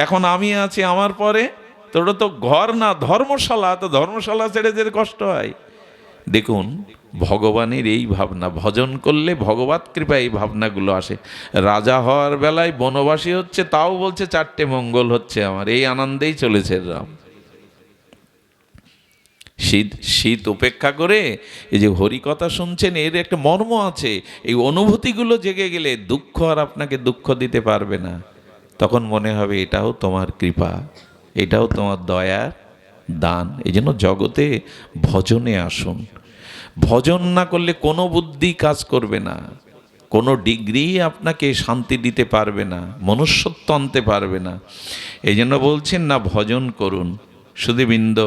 এখন আমি আছি আমার পরে, তো ওটা তো ঘর না, ধর্মশালা, তো ধর্মশালা ছেড়ে যেতে কষ্ট হয়। দেখুন ভগবানের এই ভাবনা, ভজন করলে ভগবত কৃপা এই ভাবনাগুলো আসে। রাজা হওয়ার বেলায় বনবাসী হচ্ছে, তাও বলছে 4টে মঙ্গল হচ্ছে আমার, এই আনন্দেই চলেছে রাম। শীত উপেক্ষা করে এই যে হরিকথা শুনছেন, এর একটা মর্ম আছে। এই অনুভূতিগুলো জেগে গেলে দুঃখ আর আপনাকে দুঃখ দিতে পারবে না। তখন মনে হবে এটাও তোমার কৃপা, এটাও তোমার দয়ার দান। এই জন্য জগতে ভজনে আসুন। ভজন না করলে কোনো বুদ্ধি কাজ করবে না, কোনো ডিগ্রি আপনাকে শান্তি দিতে পারবে না, মনুষ্যত্ব আনতে পারবে না। এই জন্য বলছেন না, ভজন করুন। সুধীবৃন্দ,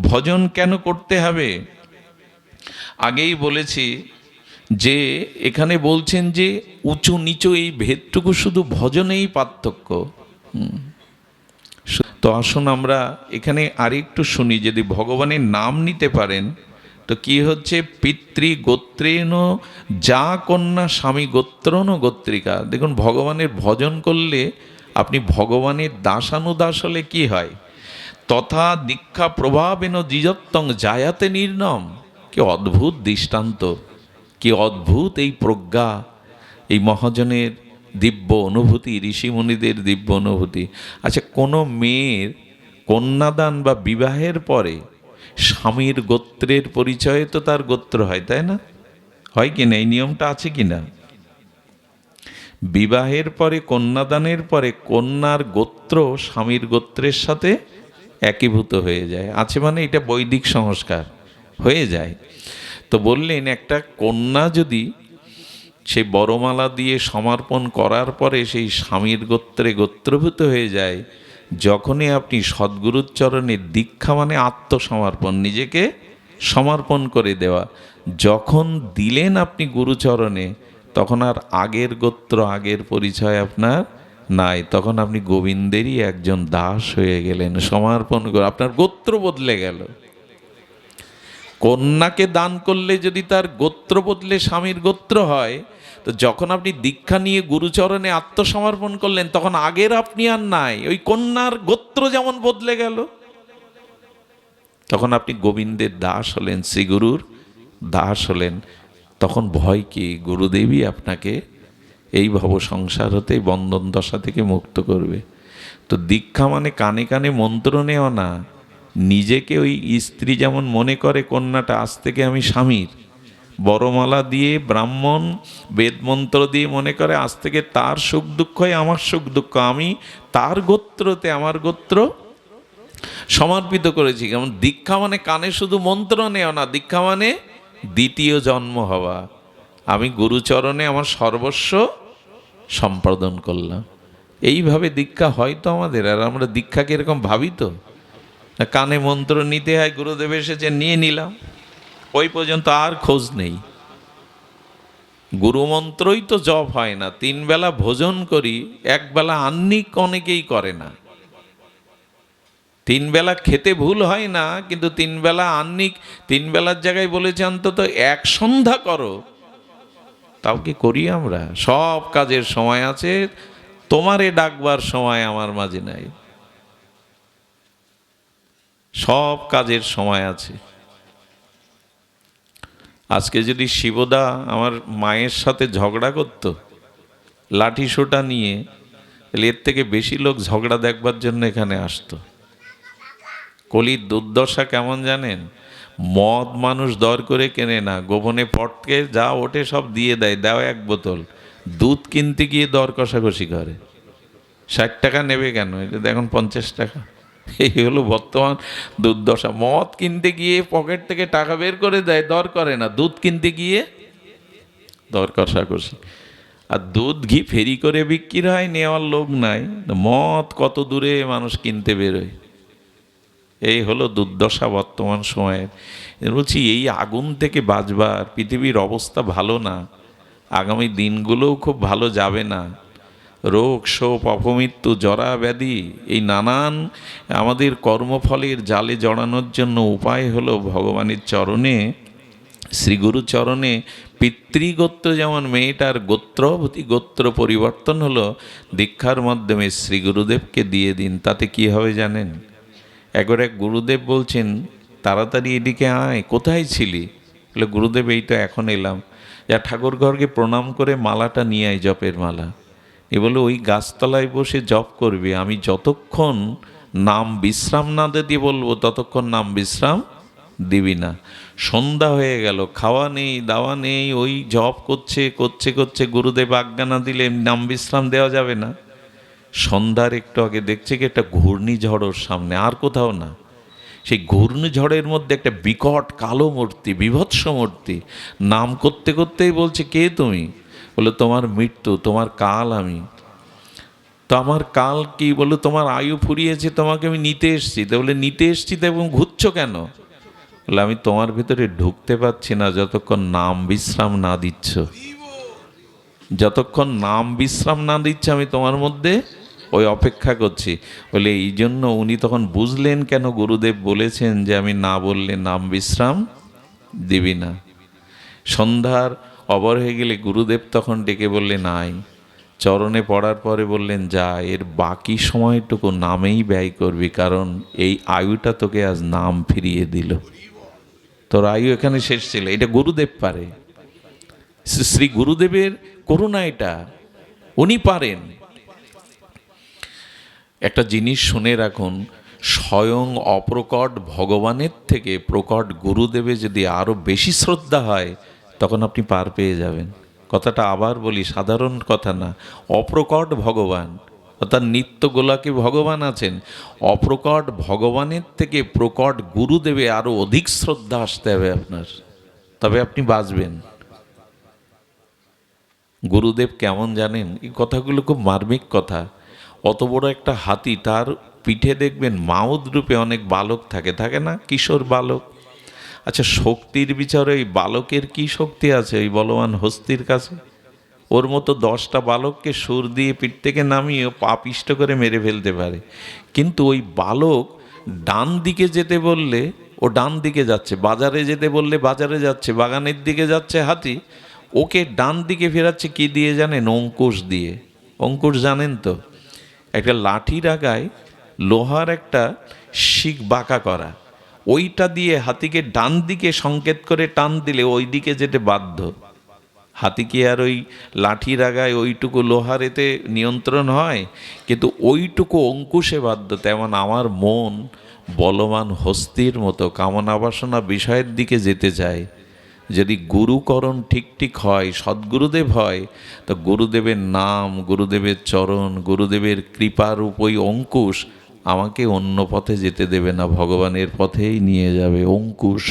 ভজন কেন করতে হবে? আগেই বলেছি যে এখানে বলছেন যে উঁচু নিচু এই ভেদটুকু শুধু ভজনেই পার্থক্য। তো আসুন আমরা এখানে আরেকটু শুনি, যদি ভগবানের নাম নিতে পারেন তো কি হচ্ছে? পিতৃ গোত্রেণ যা কন্যা স্বামী গোত্রণ গোত্রিকা। দেখুন ভগবানের ভজন করলে আপনি ভগবানের দাসানুদাস হলে কি হয়? তথা দীক্ষা প্রভাবেন দ্বিজত্বং জায়াতে নির্ণম। কি অদ্ভুত দৃষ্টান্ত, কি অদ্ভুত এই প্রজ্ঞা, এই মহাজনের দিব্য অনুভূতি, ঋষিমুনিদের দিব্য অনুভূতি। আচ্ছা, কোনো মেয়ের কন্যাদান বা বিবাহের পরে স্বামীর গোত্রের পরিচয়ে তো তার গোত্র হয়, তাই না? হয় কিনা? এই নিয়মটা আছে কিনা? বিবাহের পরে, কন্যাদানের পরে কন্যার গোত্র স্বামীর গোত্রের সাথে একীভূত হয়ে যায়, আছে মানে এটা বৈদিক সংস্কার হয়ে যায়। তো বললেন একটা কন্যা যদি সেই বরমালা দিয়ে সমর্পণ করার পরে সেই স্বামীর গোত্রে গোত্রভূত হয়ে যায়, যখনই আপনি সদ্গুরুর চরণে দীক্ষা মানে আত্মসমর্পণ, নিজেকে সমর্পণ করে দেওয়া, যখন দিলেন আপনি গুরুচরণে, তখন আর আগের গোত্র আগের পরিচয় আপনার নাই, তখন আপনি গোবিন্দেরই একজন দাস হয়ে গেলেন। সমর্পণ করে আপনার গোত্র বদলে গেল। কন্যাকে দান করলে যদি তার গোত্র বদলে স্বামীর গোত্র হয়, তো যখন আপনি দীক্ষা নিয়ে গুরুচরণে আত্মসমর্পণ করলেন, তখন আগের আপনি আর নাই, ওই কন্যার গোত্র যেমন বদলে গেল, তখন আপনি গোবিন্দের দাস হলেন, শ্রীগুরুর দাস হলেন। তখন ভয় কি? গুরুদেবই আপনাকে এই ভব সংসার হতে, বন্ধন দশা থেকে মুক্ত করবে। তো দীক্ষা মানে কানে কানে মন্ত্র নেওয়া না, নিজেকে ওই স্ত্রী যেমন মনে করে কন্যাটা আজ থেকে আমি স্বামীর, বড়মালা দিয়ে ব্রাহ্মণ বেদমন্ত্র দিয়ে মনে করে আজ থেকে তার সুখ দুঃখই আমার সুখ দুঃখ, আমি তার গোত্রতে আমার গোত্র সমর্পিত করেছি। যেমন দীক্ষা মানে কানে শুধু মন্ত্র নেওয়া না, দীক্ষা মানে দ্বিতীয় জন্ম হওয়া। আমি গুরুচরণে আমার সর্বস্ব সম্পাদন করলাম। এইভাবে দীক্ষা হয় তো আমাদের। আর আমরা দীক্ষাকে এরকম ভাবি তো, কানে মন্ত্র নিতে হয়, গুরুদেব এসেছে নিয়ে নিলাম, ওই পর্যন্ত আর খোঁজ নেই। গুরুমন্ত্রই তো জপ হয় না। 3 বেলা ভোজন করি, 1 বেলা আহ্নিক অনেকেই করে না। 3 বেলা খেতে ভুল হয় না, কিন্তু 3 বেলা আহ্নিক, 3 বেলার জায়গায় বলেছে অন্তত 1 সন্ধ্যা করো, তাও কি করি আমরা? সব কাজের সময় আছে, তোমারে ডাকবার সময় আমার মাঝে নাই। সব কাজের সময় আছে। আজকে যদি শিবদা আমার মায়ের সাথে ঝগড়া করত লাঠি সোটা নিয়ে, তাহলে এর থেকে বেশি লোক ঝগড়া দেখবার জন্য এখানে আসতো। কলির দুর্দশা কেমন জানেন? মদ মানুষ দর করে কেনে না, গোপনে পটকে যা ওঠে সব দিয়ে দেয়, দাও 1 বোতল। দুধ কিনতে গিয়ে দর কষাকষি করে, 60 টাকা নেবে কেন, এটা এখন 50 টাকা। এই হলো বর্তমান দুর্দশা। মদ কিনতে গিয়ে পকেট থেকে টাকা বের করে দেয়, দর করে না। দুধ কিনতে গিয়ে দর কষাকষি। আর দুধ ঘি ফেরি করে বিক্রি হয়, নেওয়ার লোক নাই। মদ কত দূরে মানুষ কিনতে বেরোয়। এই হলো দুর্দশা বর্তমান সময়ের। বলছি এই আগুন থেকে বাঁচবার, পৃথিবীর অবস্থা ভালো না, আগামী দিনগুলোও খুব ভালো যাবে না। রোগ শোক অপমৃত্যু জরা ব্যাধি, এই নানান আমাদের কর্মফলের জালে জড়ানোর জন্য উপায় হলো ভগবানের চরণে, শ্রীগুরু চরণে। পিতৃগোত্র যেমন মেয়েটার গোত্রবতী গোত্র পরিবর্তন হলো দীক্ষার মাধ্যমে, শ্রীগুরুদেবকে দিয়ে দিন। তাতে কি হবে জানেন? একবার এক গুরুদেব বলছেন, তাড়াতাড়ি এদিকে আয়, কোথায় ছিলি? বলে, গুরুদেব এই তো এখন এলাম। যা ঠাকুর ঘরকে প্রণাম করে মালাটা নিয়ে আয়, জপের মালা। এ বলে ওই গাছতলায় বসে জপ করবে, আমি যতক্ষণ নাম বিশ্রাম না দিয়ে বলবো ততক্ষণ নাম বিশ্রাম দিবি না। সন্ধ্যা হয়ে গেল, খাওয়া নেই দাওয়া নেই, ওই জপ করছে করছে করছে, গুরুদেব আজ্ঞা না দিলে নাম বিশ্রাম দেওয়া যাবে না। সন্ধ্যার একটু আগে দেখছে কি একটা ঘূর্ণিঝড় ওর সামনে, আর কোথাও না। সেই ঘূর্ণিঝড়ের মধ্যে একটা বিকট কালো মূর্তি, বিভৎস মূর্তি, নাম করতে করতেই বলছে, কে তুমি? বলে, তোমার মৃত্যু, তোমার কাল আমি। তো আমার কাল কি? বলে, তোমার আয়ু ফুরিয়েছে, তোমাকে আমি নিতে এসছি। তো বলে, নিতে এসছি তো, এবং ঘুরছ কেন? বলে, আমি তোমার ভিতরে ঢুকতে পারছি না যতক্ষণ নাম বিশ্রাম না দিচ্ছ। যতক্ষণ নাম বিশ্রাম না দিচ্ছে আমি তোমার মধ্যে ওই অপেক্ষা করছি। বলে, এই জন্য উনি তখন বুঝলেন কেন গুরুদেব বলেছেন যে আমি না বললে নাম বিশ্রাম দিবি না। সন্ধ্যার অবর হয়ে গেলে গুরুদেব তখন ডেকে বললেন, আয়। চরণে পড়ার পরে বললেন, যা, এর বাকি সময়টুকু নামেই ব্যয় করবি, কারণ এই আয়ুটা তোকে আজ নাম ফিরিয়ে দিল। তোর আয়ু এখানে শেষ ছিল। এটা গুরুদেব পারে, শ্রী গুরুদেবের করুণা এটা, উনি পারেন। একটা জিনিস শুনে রাখুন, স্বয়ং অপ্রকট ভগবানের থেকে প্রকট গুরুদেবে যদি আরো বেশি শ্রদ্ধা হয়, তখন আপনি পার পেয়ে যাবেন। কথাটা আবার বলি, সাধারণ কথা না, অপ্রকট ভগবান, অর্থাৎ নিত্য গোলাকে ভগবান আছেন। অপ্রকট ভগবানের থেকে প্রকট গুরুদেবে আরো অধিক শ্রদ্ধা আসতে হবে আপনার, তবে আপনি বাঁচবেন। গুরুদেব কেমন জানেন? এই কথাগুলো খুব মার্মিক কথা। অত বড় একটা হাতি, তার পিঠে দেখবেন মাউদ রূপে অনেক বালক থাকে, থাকে না, কিশোর বালক। আচ্ছা, শক্তির বিচারে ওই বালকের কি শক্তি আছে ওই বলবান হস্তির কাছে? ওর মতো 10টা বালককে সুর দিয়ে পিঠ থেকে নামিয়ে পা পিষ্ট করে মেরে ফেলতে পারে। কিন্তু ওই বালক ডান দিকে যেতে বললে ও ডান দিকে যাচ্ছে, বাজারে যেতে বললে বাজারে যাচ্ছে, বাগানের দিকে যাচ্ছে হাতি, ওকে ডান দিকে ফেরাচ্ছে কি দিয়ে জানেন? অঙ্কুশ দিয়ে। অঙ্কুশ জানেন তো, একটা লাঠির আগায় লোহার একটা শিক বাঁকা করা, ওইটা দিয়ে হাতিকে ডান দিকে সংকেত করে টান দিলে ওই দিকে যেতে বাধ্য। হাতি কি আর ওই লাঠির আগায় ওইটুকু লোহার এতে নিয়ন্ত্রণ হয়? কিন্তু ওইটুকু অঙ্কুশে বাধ্য। তেমন আমার মন বলবান হস্তির মতো কামনা বাসনা বিষয়ের দিকে যেতে চায়। যদি গুরুকরণ ঠিক ঠিক হয়, সদ্গুরুদেব হয়, তো গুরুদেবের নাম, গুরুদেবের চরণ, গুরুদেবের কৃপারূপ ওই অঙ্কুশ আমাকে অন্য পথে যেতে দেবে না, ভগবানের পথেই নিয়ে যাবে। অঙ্কুশ,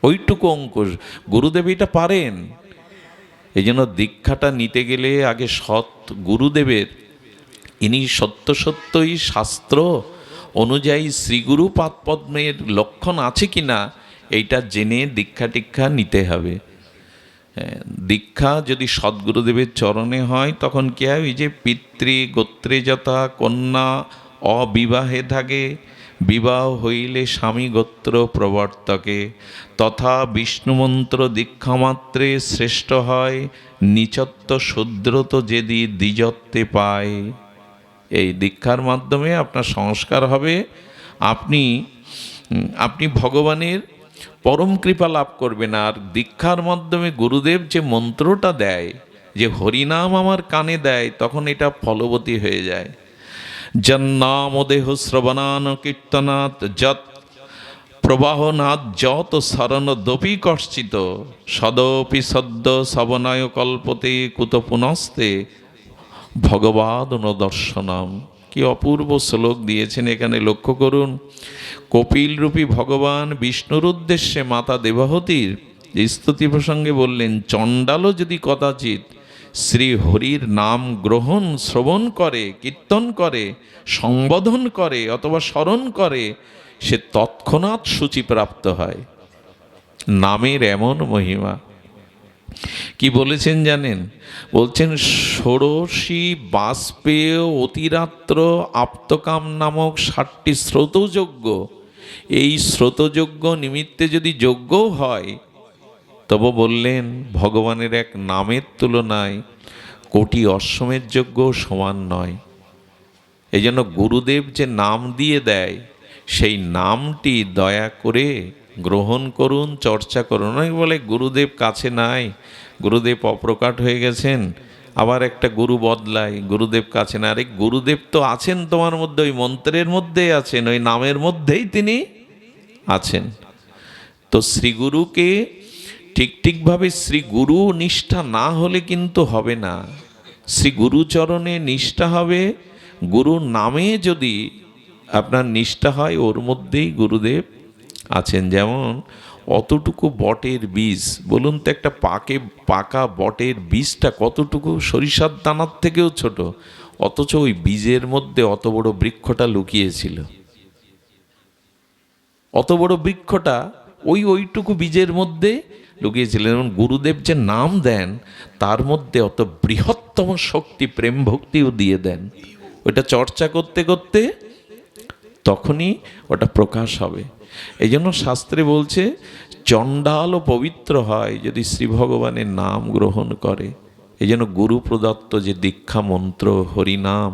ওইটুকু অঙ্কুশ গুরুদেব এটা পারেন। এই জন্য দীক্ষাটা নিতে গেলে আগে সৎ গুরুদেবের, ইনি সত্য সত্যই শাস্ত্র অনুযায়ী শ্রীগুরু পাদপদ্মের লক্ষণ আছে কিনা এইটা জেনে দীক্ষা টিক্ষা নিতে হবে। দীক্ষা যদি সদ্গুরুদেবের চরণে হয় তখন কি হয়? ওই যে পিতৃ গোত্রে যথা কন্যা অবিবাহে থাকে, বিবাহ হইলে স্বামী গোত্র প্রবর্তকে, তথা বিষ্ণুমন্ত্র দীক্ষামাত্রে শ্রেষ্ঠ হয়, নিচত্ব শূদ্রত যেদি দ্বিজত্বে পায়। এই দীক্ষার মাধ্যমে আপনার সংস্কার হবে, আপনি ভগবানের পরম কৃপা লাভ করবেন। আর দীক্ষার মাধ্যমে গুরুদেব যে মন্ত্রটা দেয়, যে হরিনাম আমার কানে দেয়, তখন এটা ফলবতী হয়ে যায়। জন্নাম দেহ শ্রবণান কীর্তনাৎ যত প্রবাহনাথ যত শরণ দপি কর্ষিত, সদপি সদ্য সবনয় কল্পতে কুত পুনস্তে ভগবাদ দর্শনম। কি অপূর্ব শ্লোক দিয়েছেন এখানে, লক্ষ্য করুন। কপিল রূপী ভগবান বিষ্ণুর উদ্দেশ্যে মাতা দেবাহতীর স্তুতি প্রসঙ্গে বললেন, চণ্ডালও যদি কদাচিৎ শ্রী হরির নাম গ্রহণ শ্রবণ করে, কীর্তন করে, সংবোধন করে অথবা স্মরণ করে, সে তৎক্ষণাৎ সূচিপ্রাপ্ত হয়। নামের এমন মহিমা। কি বলেছেন জানেন? বলছেন ষোড়শী বাষ্পেয় অতিরাত্র আপ্তকাম নামক 7টি স্রোতযজ্ঞ, এই স্রোতযজ্ঞ নিমিত্তে যদি যজ্ঞও হয়, তবু বললেন ভগবানের এক নামের তুলনায় কোটি অশ্বমেধ যজ্ঞ সমান নয়। এই জন্য গুরুদেব যে নাম দিয়ে দেয়, সেই নামটি দয়া করে গ্রহণ করুন, চর্চা করুন। অনেক বলে গুরুদেব কাছে নাই, গুরুদেব অপ্রকাট হয়ে গেছেন, আবার একটা গুরু বদলায়, গুরুদেব কাছে না। আরে গুরুদেব তো আছেন তোমার মধ্যে, ওই মন্ত্রের মধ্যেই আছেন, ওই নামের মধ্যেই তিনি আছেন। তো শ্রীগুরুকে ঠিকভাবে শ্রীগুরু নিষ্ঠা না হলে কিন্তু হবে না। শ্রী গুরুচরণে নিষ্ঠা হবে, গুরু নামে যদি আপনার নিষ্ঠা হয়, ওর মধ্যেই গুরুদেব আছেন। যেমন অতটুকু বটের বীজ, বলুন তো একটা পাকা বটের বীজটা কতটুকু, সরিষার দানার থেকেও ছোট, অথচ ওই বীজের মধ্যে অত বড় বৃক্ষটা লুকিয়েছিল। অত বড় বৃক্ষটা ওইটুকু বীজের মধ্যে লুকিয়েছিলেন। এবং গুরুদেব যে নাম দেন, তার মধ্যে অত বৃহত্তম শক্তি, প্রেম ভক্তিও দিয়ে দেন। ওইটা চর্চা করতে করতে তখনই ওটা প্রকাশ হবে। এই জন্য শাস্ত্রে বলছে চণ্ডালও পবিত্র হয় যদি শ্রী ভগবানের নাম গ্রহণ করে। এই জন্য গুরু প্রদত্ত যে দীক্ষা মন্ত্র, হরিনাম,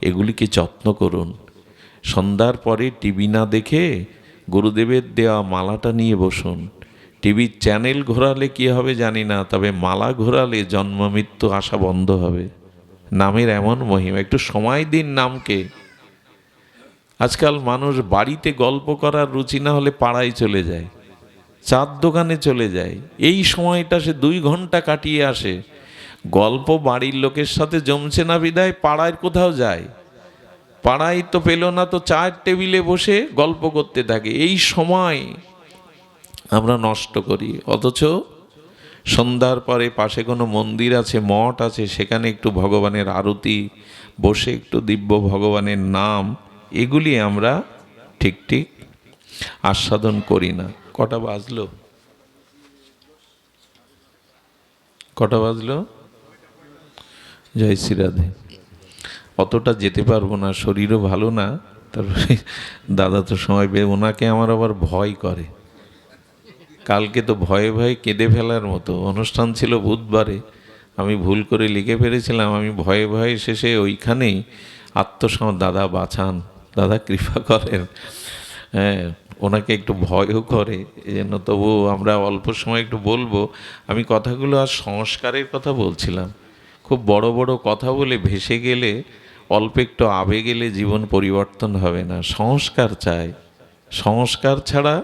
এগুলিকে যত্ন করুন। সন্ধ্যার পরে টিভি না দেখে গুরুদেবের দেওয়া মালাটা নিয়ে বসুন। টিভির চ্যানেল ঘোরালে কি হবে জানি না, তবে মালা ঘোরালে জন্ম মৃত্যু আসা বন্ধ হবে। নামের এমন মহিমা, একটু সময় দিন নামকে। আজকাল মানুষ বাড়িতে গল্প করার রুচি না হলে পাড়ায় চলে যায়, চার দোকানে চলে যায়। এই সময়টা সে 2 ঘন্টা কাটিয়ে আসে। গল্প বাড়ির লোকের সাথে জমছে না বিদায় পাড়ায় কোথাও যায়, পাড়ায় তো পেল না, তো চায়ের টেবিলে বসে গল্প করতে থাকে। এই সময় আমরা নষ্ট করি। অথচ সন্ধ্যার পরে পাশে কোনো মন্দির আছে, মঠ আছে, সেখানে একটু ভগবানের আরতি, বসে একটু দিব্য ভগবানের নাম, এগুলি আমরা ঠিক ঠিক আস্বাদন করি না। কটা বাজলো? কটা বাজলো? জয় শ্রী রাধে। অতটা যেতে পারবো না, শরীরও ভালো না। তারপরে দাদা তো সময় পেয়ে, ওনাকে আমার আবার ভয় করে। কালকে তো ভয়ে ভয়ে কেঁদে ফেলার মতো অনুষ্ঠান ছিল বুধবারে, আমি ভুল করে লিখে ফেলেছিলাম। আমি ভয়ে ভয়ে শেষে ওইখানেই দাদা বাঁচান, দাদা কৃপা করেন। হ্যাঁ, ওনাকে একটু ভয়ও করে, এই জন্য তবু আমরা অল্প সময় একটু বলবো। আমি কথাগুলো আর সংস্কারের কথা বলছিলাম। খুব বড় বড় কথা বলে ভেসে গেলে, অল্প একটু আবেগে গেলে জীবন পরিবর্তন হবে না। সংস্কার চাই, সংস্কার ছাড়া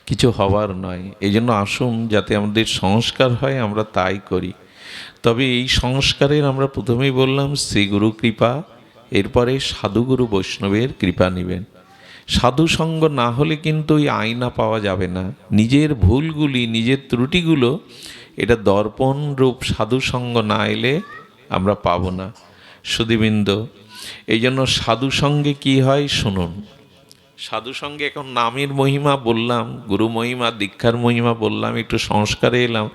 কিছু হবার নয়। এই জন্য আসুন, যাতে আমাদের সংস্কার হয় আমরা তাই করি। তবে এই সংস্কারের আমরা প্রথমেই বললাম শ্রীগুরু কৃপা, এরপরে সাধুগুরু বৈষ্ণবের কৃপা নেবেন। সাধু সঙ্গ না হলে কিন্তু ওই আয়না পাওয়া যাবে না। নিজের ভুলগুলি, নিজের ত্রুটিগুলো, এটা দর্পণ রূপ সাধু সঙ্গ না এলে আমরা পাবো না। সুধীবৃন্দ, এই জন্য সাধু সঙ্গে কী হয় শুনুন। সাধু সঙ্গে এখন নামের মহিমা বললাম, গুরু মহিমা, দীক্ষার মহিমা বললাম, একটু সংস্কারে এলাম।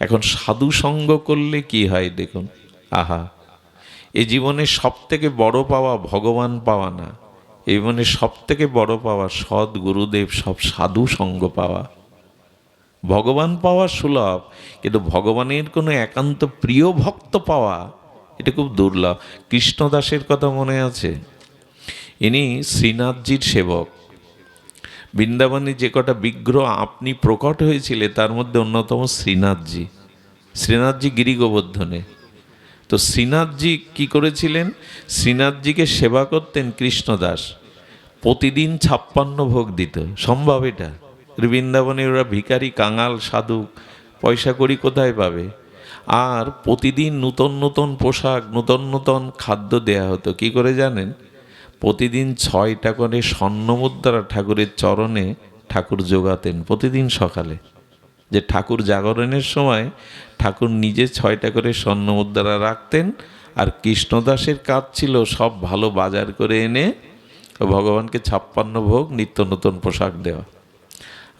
এখন সাধু সঙ্গ করলে কি হয় দেখুন। আহা, এই জীবনে সব থেকে বড় পাওয়া ভগবান পাওয়া না, এই জীবনে সব থেকে বড় পাওয়া সৎ গুরুদেব, সব সাধু সঙ্গ পাওয়া। ভগবান পাওয়া সুলভ, কিন্তু ভগবানের কোনো একান্ত প্রিয় ভক্ত পাওয়া এটা খুব দুর্লভ। কৃষ্ণদাসের কথা মনে আছে? ইনি শ্রীনাথজির সেবক। বৃন্দাবনে যে কটা বিগ্রহ আপনি প্রকট হয়েছিলে তার মধ্যে অন্যতম শ্রীনাথজি। শ্রীনাথজি গিরি গোবর্ধনে। তো শ্রীনাথজি কি করেছিলেন? শ্রীনাথজিকে সেবা করতেন কৃষ্ণদাস। প্রতিদিন 56 ভোগ দিত। সম্ভব এটা? বৃন্দাবনে ওরা ভিখারি, কাঙাল, সাধু, পয়সা কড়ি কোথায় পাবে? আর প্রতিদিন নূতন নূতন পোশাক, নূতন নূতন খাদ্য দেয়া হতো। কি করে জানেন? প্রতিদিন 6টা করে স্বর্ণমুদ্রা ঠাকুরের চরণে ঠাকুর জোগাতেন প্রতিদিন সকালে। যে ঠাকুর জাগরণের সময় ঠাকুর নিজে 6টা করে স্বর্ণমুদ্রা রাখতেন। আর কৃষ্ণদাসের কাজ ছিল সব ভালো বাজার করে এনে ভগবানকে 56 ভোগ, নিত্য নতুন পোশাক দেওয়া।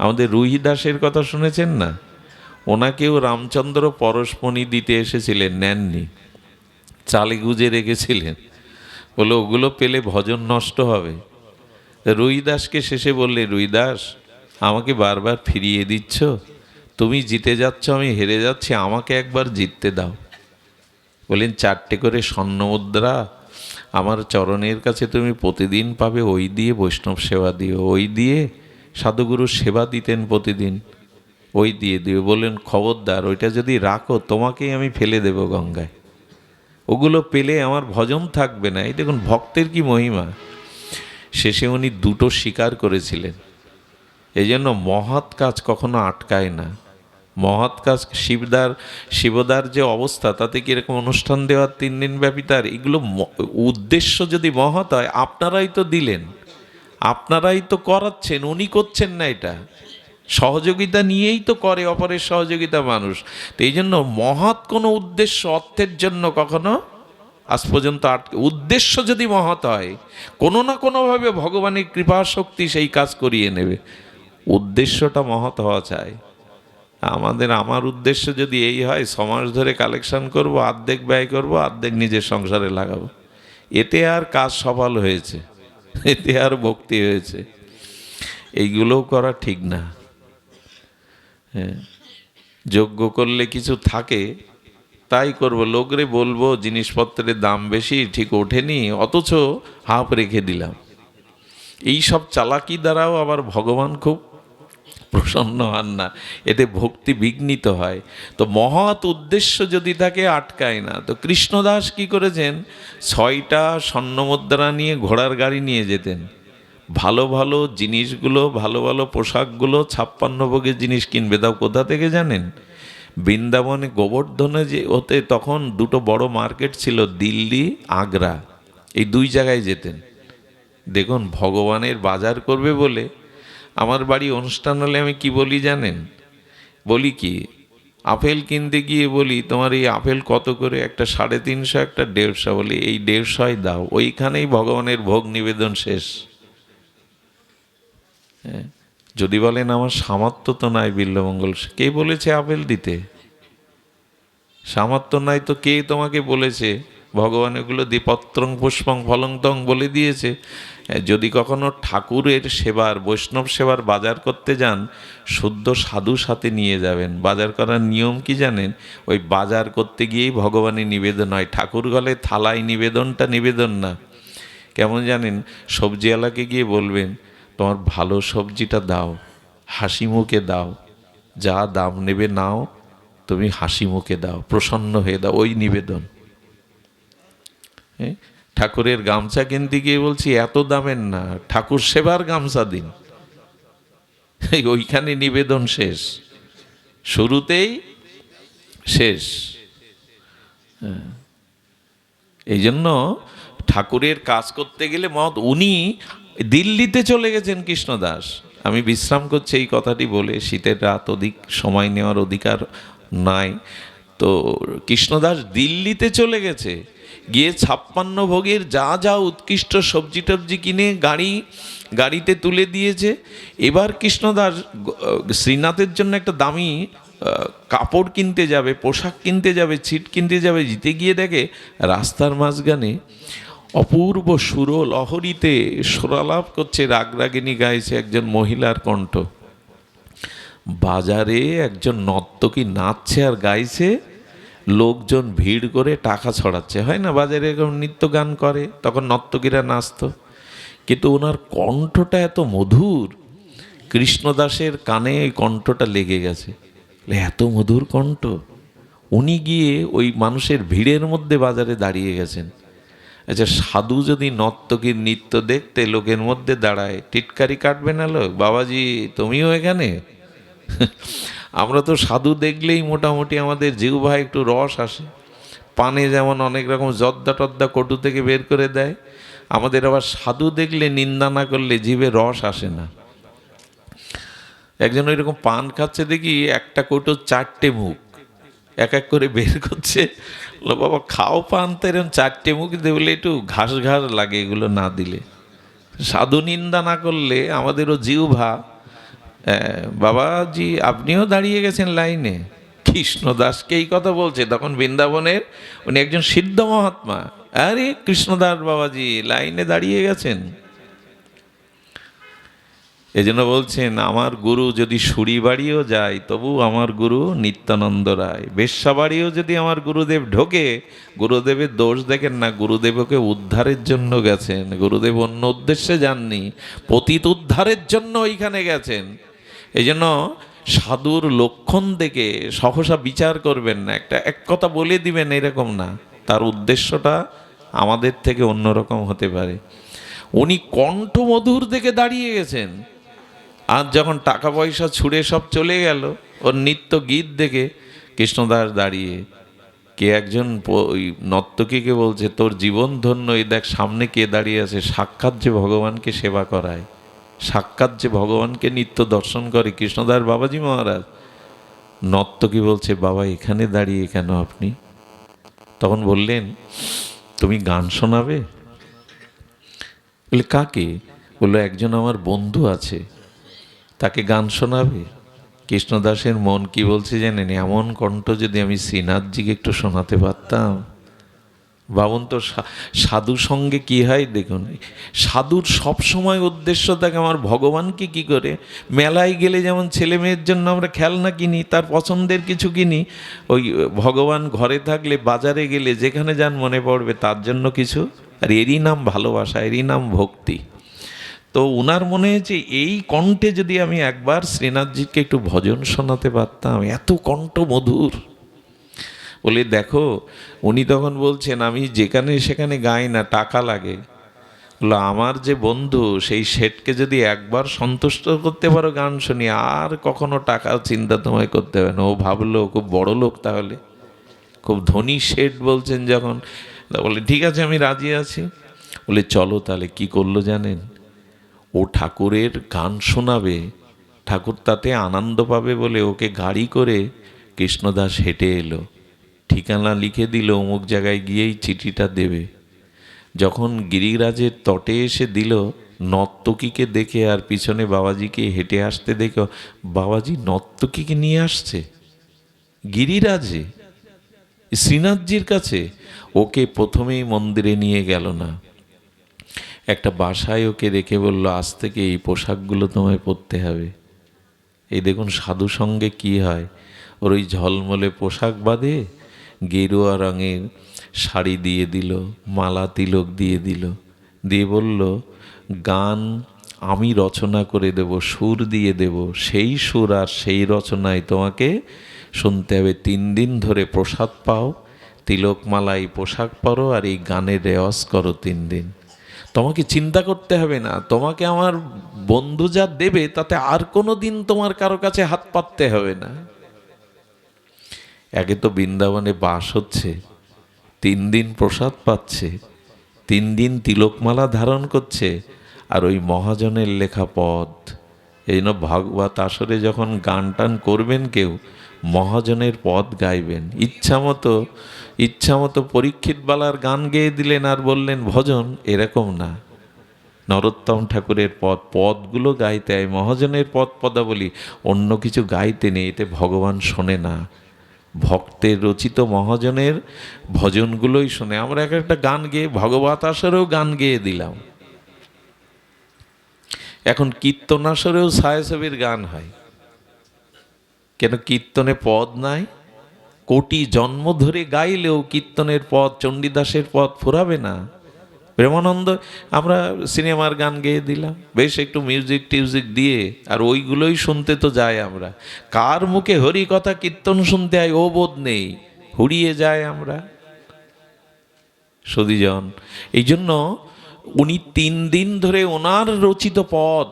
আমাদের রুহি দাসের কথা শুনেছেন না? ওনাকেও রামচন্দ্র পরশমণি দিতে এসেছিলেন, নেননি, চালে গুজে রেখেছিলেন, বলে ওগুলো পেলে ভজন নষ্ট হবে। রুইদাসকে শেষে বললে, রুইদাস, আমাকে বারবার ফিরিয়ে দিচ্ছ, তুমি জিতে যাচ্ছ, আমি হেরে যাচ্ছি, আমাকে একবার জিততে দাও। বললেন, 4টে করে স্বর্ণমুদ্রা আমার চরণের কাছে তুমি প্রতিদিন পাবে, ওই দিয়ে বৈষ্ণব সেবা দিও, ওই দিয়ে সাধুগুরু সেবা দিতেন প্রতিদিন, ওই দিয়ে দিও। বললেন, খবরদার, ওইটা যদি রাখো তোমাকেই আমি ফেলে দেব গঙ্গায়, ওগুলো পেলে আমার ভজন থাকবে না। এই দেখুন ভক্তের কি মহিমা। শেষে উনি 2টো স্বীকার করেছিলেন। এই জন্য মহৎ কাজ কখনো আটকায় না। মহৎ কাজ, শিবদার যে অবস্থা, তাতে কীরকম অনুষ্ঠান দেওয়ার 3 দিন ব্যাপী, তার এগুলো উদ্দেশ্য যদি মহৎ হয়, আপনারাই তো দিলেন, আপনারাই তো করাচ্ছেন, উনি করছেন না। এটা সহযোগিতা নিয়েই তো করে, অপরের সহযোগিতা মানুষ। তো এই জন্য মহৎ কোনো উদ্দেশ্য অর্থের জন্য কখনো আজ পর্যন্ত উদ্দেশ্য যদি মহৎ হয়, কোনো না কোনোভাবে ভগবানের কৃপা শক্তি সেই কাজ করিয়ে নেবে। উদ্দেশ্যটা মহৎ হওয়া চাই। আমার উদ্দেশ্য যদি এই হয়, 6 মাস ধরে কালেকশন করব, অর্ধেক ব্যয় করব, অর্ধেক নিজের সংসারে লাগাবো, এতে আর কাজ সফল হয়েছে, এতে আর ভক্তি হয়েছে, এইগুলোও করা ঠিক না। হ্যাঁ, যজ্ঞ করলে কিছু থাকে তাই করব, লোকরে বলবো জিনিসপত্রের দাম বেশি, ঠিক ওঠেনি, অথচ হাফ রেখে দিলাম। এই সব চালাকি দ্বারাও আবার ভগবান খুব প্রসন্ন হন না, এতে ভক্তি বিঘ্নিত হয়। তো মহৎ উদ্দেশ্য যদি থাকে আটকায় না। তো কৃষ্ণদাস কি করেছেন? 6টা স্বর্ণমুদ্রা নিয়ে ঘোড়ার গাড়ি নিয়ে যেতেন, ভালো ভালো জিনিসগুলো, ভালো ভালো পোশাকগুলো 56 ভোগের জিনিস কিনবে। দাও কোথা থেকে জানেন? বৃন্দাবনে গোবর্ধনে যে হতে তখন দুটো বড় মার্কেট ছিল, দিল্লি আগ্রা, এই দুই জায়গায় যেতেন। দেখুন ভগবানের বাজার করবে বলে। আমার বাড়ি অনুষ্ঠান হলে আমি কি বলি জানেন? বলি কি, আপেল কিনতে গিয়ে বলি তোমার এই আপেল কত করে? একটা 350, একটা 150। বলি এই 150 দাও, ওইখানেই ভগবানের ভোগ নিবেদন শেষ। হ্যাঁ, যদি বলেন আমার সামর্থ্য তো নাই বিল্বমঙ্গল, কে বলেছে আপেল দিতে? সামর্থ্য নাই তো কে তোমাকে বলেছে? ভগবান এগুলো পত্রং পুষ্পং ফলং তং বলে দিয়েছে। যদি কখনো ঠাকুরের সেবার, বৈষ্ণব সেবার বাজার করতে যান, শুদ্ধ সাধু সাথে নিয়ে যাবেন। বাজার করার নিয়ম কি জানেন? ওই বাজার করতে গিয়েই ভগবানের নিবেদন হয়, ঠাকুর গলে থালায় নিবেদনটা নিবেদন না। কেমন জানেন? সবজিওয়ালাকে গিয়ে বলবেন তোমার ভালো সবজিটা দাও, হাসি মুখে দাও, যা দাম নেবে নাও, তুমি হাসি মুখে দাও, প্রসন্ন হয়ে দাও, ওই নিবেদন। ঠাকুরের গামছা কিনতে গিয়ে বলছি এত দামের না, ঠাকুর সেবার গামছা দিন, ওইখানে নিবেদন শেষ, শুরুতেই শেষ। এই জন্য ঠাকুরের কাজ করতে গেলে উনি দিল্লিতে চলে গেছেন কৃষ্ণদাস। আমি বিশ্রাম করছি এই কথাটি বলে, শীতের রাত, অধিক সময় নেওয়ার অধিকার নাই। তো কৃষ্ণদাস দিল্লিতে চলে গেছে, গিয়ে 56 ভোগের যা যা উৎকৃষ্ট সবজি টবজি কিনে গাড়িতে তুলে দিয়েছে। এবার কৃষ্ণদাস শ্রীনাথের জন্য একটা দামি কাপড় কিনতে যাবে, পোশাক কিনতে যাবে, ছিট কিনতে যাবে। জিতে গিয়ে দেখে রাস্তার মাঝখানে অপূর্ব সুর লহরীতে সুরালাপ করছে, রাগরাগিনী গাইছে একজন মহিলার কণ্ঠ। বাজারে একজন নর্তকী নাচছে আর গাইছে, লোকজন ভিড় করে টাকা ছড়াচ্ছে। হয় না বাজারে এরকম নৃত্য গান করে, তখন নর্তকীরা নাচত। কিন্তু ওনার কণ্ঠটা এত মধুর, কৃষ্ণদাসের কানে এই কণ্ঠটা লেগে গেছে। এত মধুর কণ্ঠ, উনি গিয়ে ওই মানুষের ভিড়ের মধ্যে বাজারে দাঁড়িয়ে গেছেন। আচ্ছা, সাধু যদি নর্তকীর নৃত্য দেখতে লোকের মধ্যে দাঁড়ায়, টিটকারি কাটবে না লোক, বাবাজি তুমিও এখানে? আমরা তো সাধু দেখলেই মোটামুটি আমাদের জিহ্বায় একটু রস আসে। পানে যেমন অনেক রকম জর্দা টদ্দা কটু থেকে বের করে দেয়, আমাদের আবার সাধু দেখলে নিন্দা না করলে জিভে রস আসে না। একজন ওইরকম পান খাচ্ছে, দেখি একটা কৌটো 4টে মুখ, এক এক করে বের করছে। বাবা খাও পান, তো এরকম 4টে মুখ দেবলে একটু ঘাস ঘাস লাগে, এগুলো না দিলে। সাধু নিন্দা না করলে আমাদেরও জিহ্বা। বাবাজি আপনিও দাঁড়িয়ে গেছেন লাইনে, কৃষ্ণদাসকে এই কথা বলছে। তখন বৃন্দাবনের উনি একজন সিদ্ধ মহাত্মা। আরে কৃষ্ণদাস বাবাজি লাইনে দাঁড়িয়ে গেছেন। এজন্য বলছেন আমার গুরু যদি সুরি বাড়িও যায়, তবু আমার গুরু নিত্যানন্দ রায়। বেশ্যা বাড়িও যদি আমার গুরুদেব ঢোকে, গুরুদেবের দোষ দেখেন না, গুরুদেবকে উদ্ধারের জন্য গেছেন। গুরুদেব অন্য উদ্দেশ্যে যাননি, পতিত উদ্ধারের জন্য ওইখানে গেছেন। এই জন্য সাধুর লক্ষণ দেখে সহসা বিচার করবেন না, এক কথা বলে দিবেন এরকম না, তার উদ্দেশ্যটা আমাদের থেকে অন্যরকম হতে পারে। উনি কণ্ঠমধুর দেখে দাঁড়িয়ে গেছেন। আর যখন টাকা পয়সা ছুঁড়ে সব চলে গেল, ওর নিত্য গীত দেখে কৃষ্ণদাস দাঁড়িয়ে, কে একজন ওই নর্তকীকে বলছে তোর জীবন ধন্য, এই দেখ সামনে কে দাঁড়িয়ে আছে, সাক্ষাৎ যে ভগবানকে সেবা করায়, সাক্ষাৎ যে ভগবানকে নিত্য দর্শন করে, কৃষ্ণদাস বাবাজি মহারাজ। নর্তকী বলছে বাবা এখানে দাঁড়িয়ে কেন আপনি? তখন বললেন তুমি গান শোনাবে? বলে কাকে? বললো একজন আমার বন্ধু আছে, তাকে গান শোনাবে। কৃষ্ণদাসের মন কি বলছে জানেন? এমন কণ্ঠ যদি আমি শ্রীনাথজিকে একটু শোনাতে পারতাম। ভাবুন তো সাধু সঙ্গে কি হয় দেখুন। সাধুর সবসময় উদ্দেশ্য থাকে আমার ভগবানকে কি করে। মেলায় গেলে যেমন ছেলে মেয়ের জন্য আমরা খেলনা কিনি, তার পছন্দের কিছু কিনি, ওই ভগবান ঘরে থাকলে বাজারে গেলে যেখানে যান মনে পড়বে তার জন্য কিছু। আর এরই নাম ভালোবাসা, এরই নাম ভক্তি। তো উনার মনে হয়েছে এই কণ্ঠে যদি আমি একবার শ্রীনাথজিকে একটু ভজন শোনাতে পারতাম, এত কণ্ঠ মধুর। বলে দেখো, উনি তখন বলছেন আমি যেখানে সেখানে গাই না, টাকা লাগে। বললো আমার যে বন্ধু সেই শেঠকে যদি একবার সন্তুষ্ট করতে পারো গান শুনি, আর কখনো টাকার চিন্তা তোমায় করতে হবে না। ও ভাবলো খুব বড় লোক, তাহলে খুব ধনী শেঠ বলছেন যখন, তা বলে ঠিক আছে আমি রাজি আছি। বলে চলো তাহলে। কি করলো জানেন? ও ঠাকুরের গান শোনাবে, ঠাকুর তাতে আনন্দ পাবে বলে ওকে গাড়ি করে কৃষ্ণদাস হেঁটে এলো, ঠিকানা লিখে দিল অমুক জায়গায় গিয়েই চিঠিটা দেবে। যখন গিরিরাজের তটে এসে দিল, নর্তকীকে দেখে আর পিছনে বাবাজিকে হেঁটে আসতে দেখো, বাবাজি নর্তকীকে নিয়ে আসছে গিরিরাজে শ্রীনাথজির কাছে। ওকে প্রথমেই মন্দিরে নিয়ে গেল না, একটা বাসায় ওকে রেখে বলল আজ থেকে এই পোশাকগুলো তোমায় পরতে হবে। এই দেখুন সাধু সঙ্গে কি হয়, ওর ওই ঝলমলে পোশাক বাদে গেরুয়া রঙের শাড়ি দিয়ে দিল, মালা তিলক দিয়ে দিল, দিয়ে বলল গান আমি রচনা করে দেব, সুর দিয়ে দেব, সেই সুর আর সেই রচনায় তোমাকে শুনতে হবে। 3 দিন ধরে প্রসাদ পাও, তিলক মালাই পোশাক পরো, আর এই গানের রেওয়াজ করো 3 দিন। তোমাকে চিন্তা করতে হবে না, তোমাকে আমার বন্ধু যা দেবে তাতে আর কোনো দিন তোমার কারো কাছে হাত পাততে হবে না। একে তো বৃন্দাবনে বাস হচ্ছে, 3 দিন প্রসাদ পাচ্ছে, 3 দিন তিলকমালা ধারণ করছে, আর ওই মহাজনের লেখা পদ। এই জন্য ভাগবত আসরে যখন গান টান করবেন কেউ, মহাজনের পদ গাইবেন। ইচ্ছা মতো পরীক্ষিত বালার গান গেয়ে দিলেন আর বললেন ভজন, এরকম না। নরোত্তম ঠাকুরের পদগুলো গাইতে হয়, মহাজনের পদাবলী, অন্য কিছু গাইতে নেই, এতে ভগবান শোনে না। ভক্তের রচিত মহাজনের ভজনগুলোই শোনে। আমরা একটা গান গেয়ে ভগবত আসরেও গান গেয়ে দিলাম। এখন কীর্তন আসরেও ছায়াছবির গান হয়, কেন? কীর্তনে পদ নাই। কোটি জন্ম ধরে গাইলেও কীর্তনের পদ, চণ্ডীদাসের পদ ফুরাবে না। প্রেমানন্দ আমরা সিনেমার গান গেয়ে দিলাম, বেশ একটু মিউজিক টিউজিক দিয়ে, আর ওইগুলোই শুনতে তো যাই আমরা। কার মুখে হরি কথা কীর্তন শুনতে হয় ও বোধ নেই, হুড়িয়ে যায় আমরা সদীজন। এই জন্য উনি 3 দিন ধরে ওনার রচিত পদ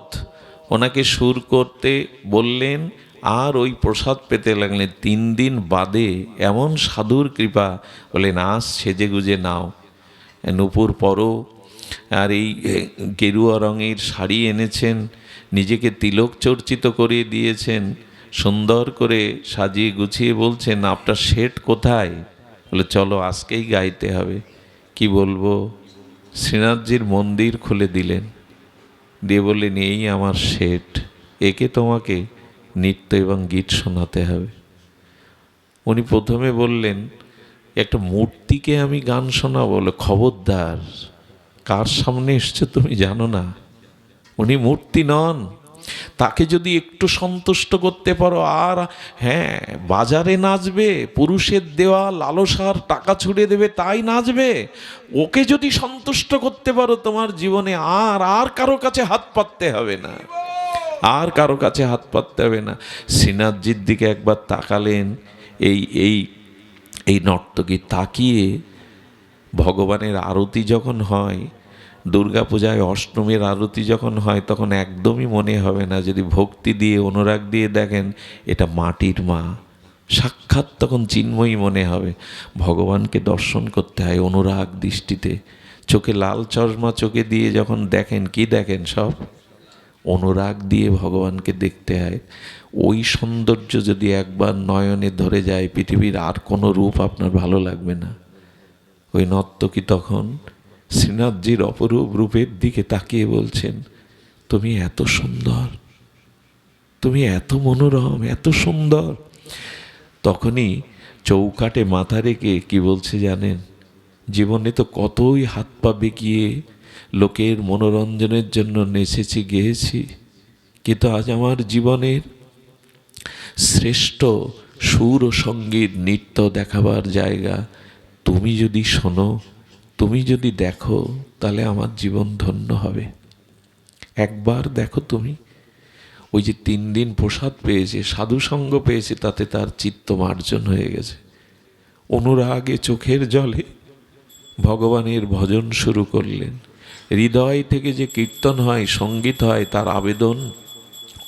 ওনাকে সুর করতে বললেন, আর ওই প্রসাদ পেতে লাগলেন। 3 দিন বাদে এমন সাধুর কৃপা, বলে নাচ সেজে গুজে নাও, নূপুর পরো, আর এই গেরুয়া রঙের শাড়ি এনেছেন, নিজেকে তিলক চর্চিত করে দিয়েছেন, সুন্দর করে সাজিয়ে গুছিয়ে বলছেন আপনার শেঠ কোথায়? বলে চলো আজকেই গাইতে হবে। কি বলবো? শ্রীনাথজির মন্দির খুলে দিলেন, দিয়ে বললেন এই আমার শেঠ, একে তোমাকে নৃত্য এবং গীত শোনাতে হবে। উনি প্রথমে বললেন একটা মূর্তিকে আমি গান শোনাবো? বলে খবরদার, কার সামনে এসছে তুমি জানো না, উনি মূর্তি নন। তাকে যদি একটু সন্তুষ্ট করতে পারো, আর হ্যাঁ বাজারে নাচবে, পুরুষের দেওয়া লালসার টাকা ছুড়ে দেবে তাই নাচবে, ওকে যদি সন্তুষ্ট করতে পারো তোমার জীবনে আর কারো কাছে হাত পাততে হবে না, আর কারো কাছে হাত পাততে হবে না। শ্রীনাথজির দিকে একবার তাকালেন এই নর্তকী, তাকিয়ে ভগবানের আরতি যখন হয়, দুর্গাপূজায় অষ্টমীর আরতি যখন হয়, তখন একদমই মনে হবে না, যদি ভক্তি দিয়ে অনুরাগ দিয়ে দেখেন এটা মাটির মা সাক্ষাৎ, তখন চিন্ময়ী মনে হবে। ভগবানকে দর্শন করতে হয় অনুরাগ দৃষ্টিতে, চোখে লাল চশমা চোখে দিয়ে যখন দেখেন, কি দেখেন? সব অনুরাগ দিয়ে ভগবানকে দেখতে হয়। ওই সৌন্দর্য যদি একবার নয়নে ধরে যায়, পৃথিবীর আর কোনো রূপ আপনার ভালো লাগবে না। ওই নর্তকী তখন শ্রীনাথজির অপরূপ রূপের দিকে তাকিয়ে বলছেন তুমি এত সুন্দর, তুমি এত মনোরম, এত সুন্দর। তখনই চৌকাটে মাথা রেখে কি বলছে জানেন? জীবনে তো কতই হাত পা বেঁকিয়ে লোকের মনোরঞ্জনের জন্য নেচেছি, গেয়েছি, কিন্তু আজ আমার জীবনের শ্রেষ্ঠ সুর ও সঙ্গীত নৃত্য দেখাবার জায়গা তুমি যদি শোনো, তুমি যদি দেখো, তাহলে আমার জীবন ধন্য হবে। একবার দেখো তুমি, ওই যে 3 দিন প্রসাদ পেয়েছে, সাধুসঙ্গ পেয়েছে, তাতে তার চিত্ত মার্জন হয়ে গেছে। অনুরাগে চোখের জলে ভগবানের ভজন শুরু করলেন। হৃদয় থেকে যে কীর্তন হয়, সঙ্গীত হয়, তার আবেদন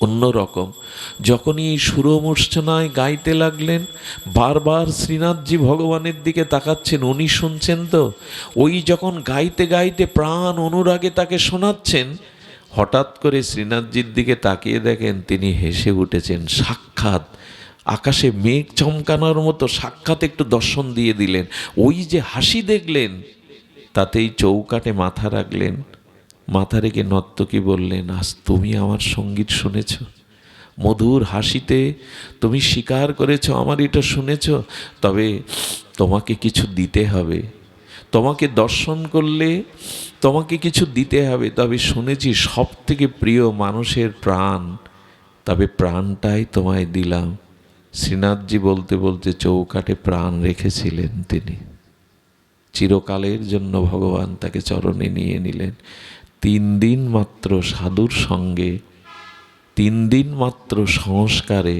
অন্যরকম। যখনই এই সুরমূর্ছনায় গাইতে লাগলেন, বারবার শ্রীনাথজি ভগবানের দিকে তাকাচ্ছেন, উনি শুনছেন তো। ওই যখন গাইতে গাইতে প্রাণ অনুরাগে তাকে শোনাচ্ছেন, হঠাৎ করে শ্রীনাথজির দিকে তাকিয়ে দেখেন তিনি হেসে উঠেছেন। সাক্ষাৎ আকাশে মেঘ চমকানোর মতো সাক্ষাৎ একটু দর্শন দিয়ে দিলেন। ওই যে হাসি দেখলেন, তাতেই চৌকাঠে মাথা রাখলেন, মাথা রেখে নর্তকী বললেন, আজ তুমি আমার সঙ্গীত শুনেছ, মধুর হাসিতে তুমি স্বীকার করেছ আমার এটা শুনেছ, তবে তোমাকে কিছু দিতে হবে, তোমাকে দর্শন করলে তোমাকে কিছু দিতে হবে। তবে শুনেছি সব থেকে প্রিয় মানুষের প্রাণ, তবে প্রাণটাই তোমায় দিলাম। শ্রীনাথজি বলতে বলতে চৌকাঠে প্রাণ রেখেছিলেন তিনি। চিরকালের জন্য ভগবান তাকে চরণে নিয়ে নিলেন। 3 দিন মাত্র সাধুর সঙ্গে, 3 দিন মাত্র সংস্কারে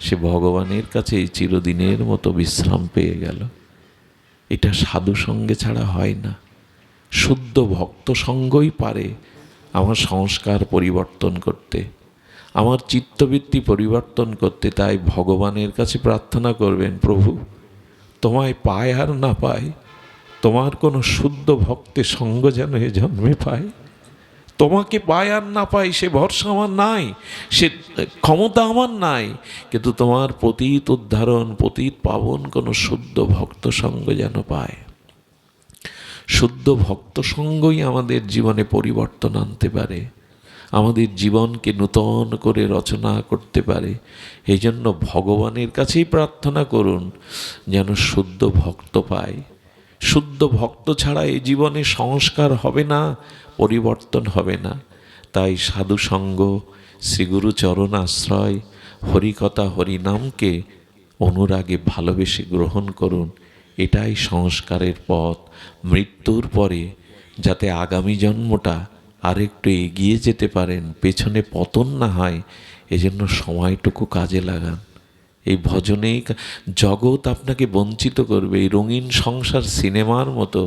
সে ভগবানের কাছে এই চিরদিনের মতো বিশ্রাম পেয়ে গেল। এটা সাধু সঙ্গে ছাড়া হয় না। শুদ্ধ ভক্ত সঙ্গই পারে আমার সংস্কার পরিবর্তন করতে, আমার চিত্তবৃত্তি পরিবর্তন করতে। তাই ভগবানের কাছে প্রার্থনা করবেন, প্রভু তোমায় পায় আর না পায়, তোমার কোনো শুদ্ধ ভক্তের সঙ্গ যেন এ জন্মে পায়। তোমাকে পায় আর না পাই সে ভরসা আমার নাই, সে ক্ষমতা আমার নাই, কিন্তু তোমার পতিত উদ্ধারণ, পতিত পাবন কোনো শুদ্ধ ভক্ত সঙ্গ যেন পায়। শুদ্ধ ভক্ত সঙ্গই আমাদের জীবনে পরিবর্তন আনতে পারে, আমাদের জীবনকে নূতন করে রচনা করতে পারে। এই জন্য ভগবানের কাছেই প্রার্থনা করুন যেন শুদ্ধ ভক্ত পায়। শুদ্ধ ভক্ত ছাড়া এই জীবনে সংস্কার হবে না, পরিবর্তন হবে না। তাই সাধুসঙ্গ, শ্রীগুরু চরণ আশ্রয়, হরিকথা হরিনামকে অনুরাগে ভালোবেসে গ্রহণ করুন। এটাই সংস্কারের পথ। মৃত্যুর পরে যাতে আগামী জন্মটা আরেকটু এগিয়ে যেতে পারেন, পেছনে পতন না হয়, এজন্য সময়টুকু কাজে লাগান। এই ভজনেই জগৎ আপনাকে বঞ্চিত করবে। এই রঙিন সংসার সিনেমার মতো,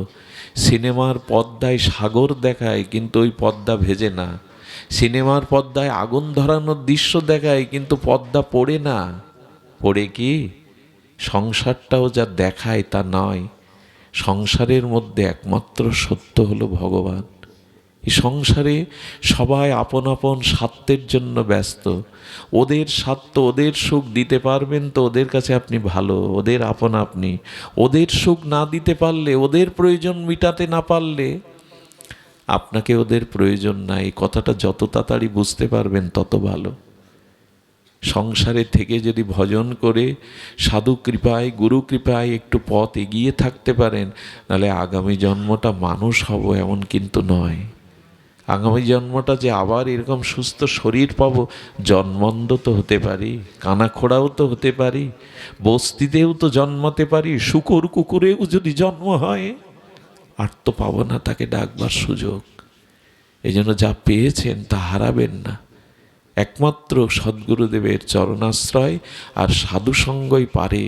সিনেমার পর্দায় সাগর দেখায় কিন্তু ওই পর্দা ভেজে না, সিনেমার পর্দায় আগুন ধরানোর দৃশ্য দেখায় কিন্তু পর্দা পড়ে না। পড়ে কি? সংসারটাও যা দেখায় তা নয়। সংসারের মধ্যে একমাত্র সত্য হলো ভগবান। এই সংসারে সবাই আপন আপন স্বার্থের জন্য ব্যস্ত। ওদের স্বার্থ, ওদের সুখ দিতে পারবেন তো ওদের কাছে আপনি ভালো, ওদের আপন আপনি। ওদের সুখ না দিতে পারলে, ওদের প্রয়োজন মিটাতে না পারলে আপনাকে ওদের প্রয়োজন নাই। কথাটা যত তাড়াতাড়ি বুঝতে পারবেন তত ভালো। সংসারে থেকে যদি ভজন করে সাধু কৃপায়, গুরু কৃপায় একটু পথ এগিয়ে থাকতে পারেন, নাহলে আগামী জন্মটা মানুষ হব এমন কিন্তু নয়। আগামী জন্মটা যে আবার এরকম সুস্থ শরীর পাবো, জন্মন্ধ তো হতে পারি, কানাখোড়াও তো হতে পারি, বস্তিতেও তো জন্মাতে পারি, শুকুর কুকুরেও যদি জন্ম হয়, আর তো পাবো না তাকে ডাকবার সুযোগ। এই জন্য যা পেয়েছেন তা হারাবেন না। একমাত্র সদ্গুরুদেবের চরণাশ্রয় আর সাধুসঙ্গই পারে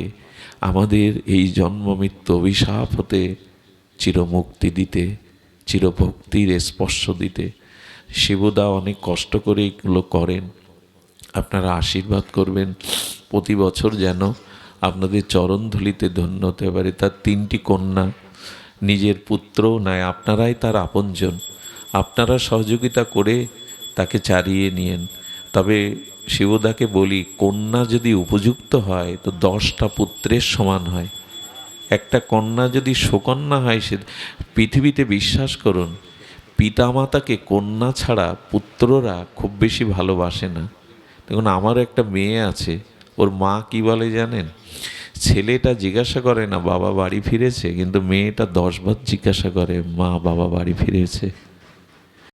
আমাদের এই জন্ম মৃত্যু অভিশাপ হতে চিরমুক্তি দিতে, চিরভক্তির স্পর্শ দিতে। শিবদা অনেক কষ্ট করে এগুলো করেন, আপনারা আশীর্বাদ করবেন প্রতি বছর যেন আপনাদের চরণধুলিতে ধন্য হতে পারে। তার 3টি কন্যা, নিজের পুত্রও নয়, আপনারাই তার আপনজন। আপনারা সহযোগিতা করে তাকে চারিয়ে নিয়েন। তবে শিবদাকে বলি, কন্যা যদি উপযুক্ত হয় তো 10টা পুত্রের সমান হয়। একটা কন্যা যদি সুকন্যা হয়, সে পৃথিবীতে বিশ্বাস করুন পিতামাতাকে কন্যা ছাড়া পুত্ররা খুব বেশি ভালোবাসে না। দেখুন, আমারও একটা মেয়ে আছে, ওর মা কি বলে জানেন? ছেলেটা জিজ্ঞাসা করে না বাবা বাড়ি ফিরেছে, কিন্তু মেয়েটা 10 বার জিজ্ঞাসা করে মা বাবা বাড়ি ফিরেছে।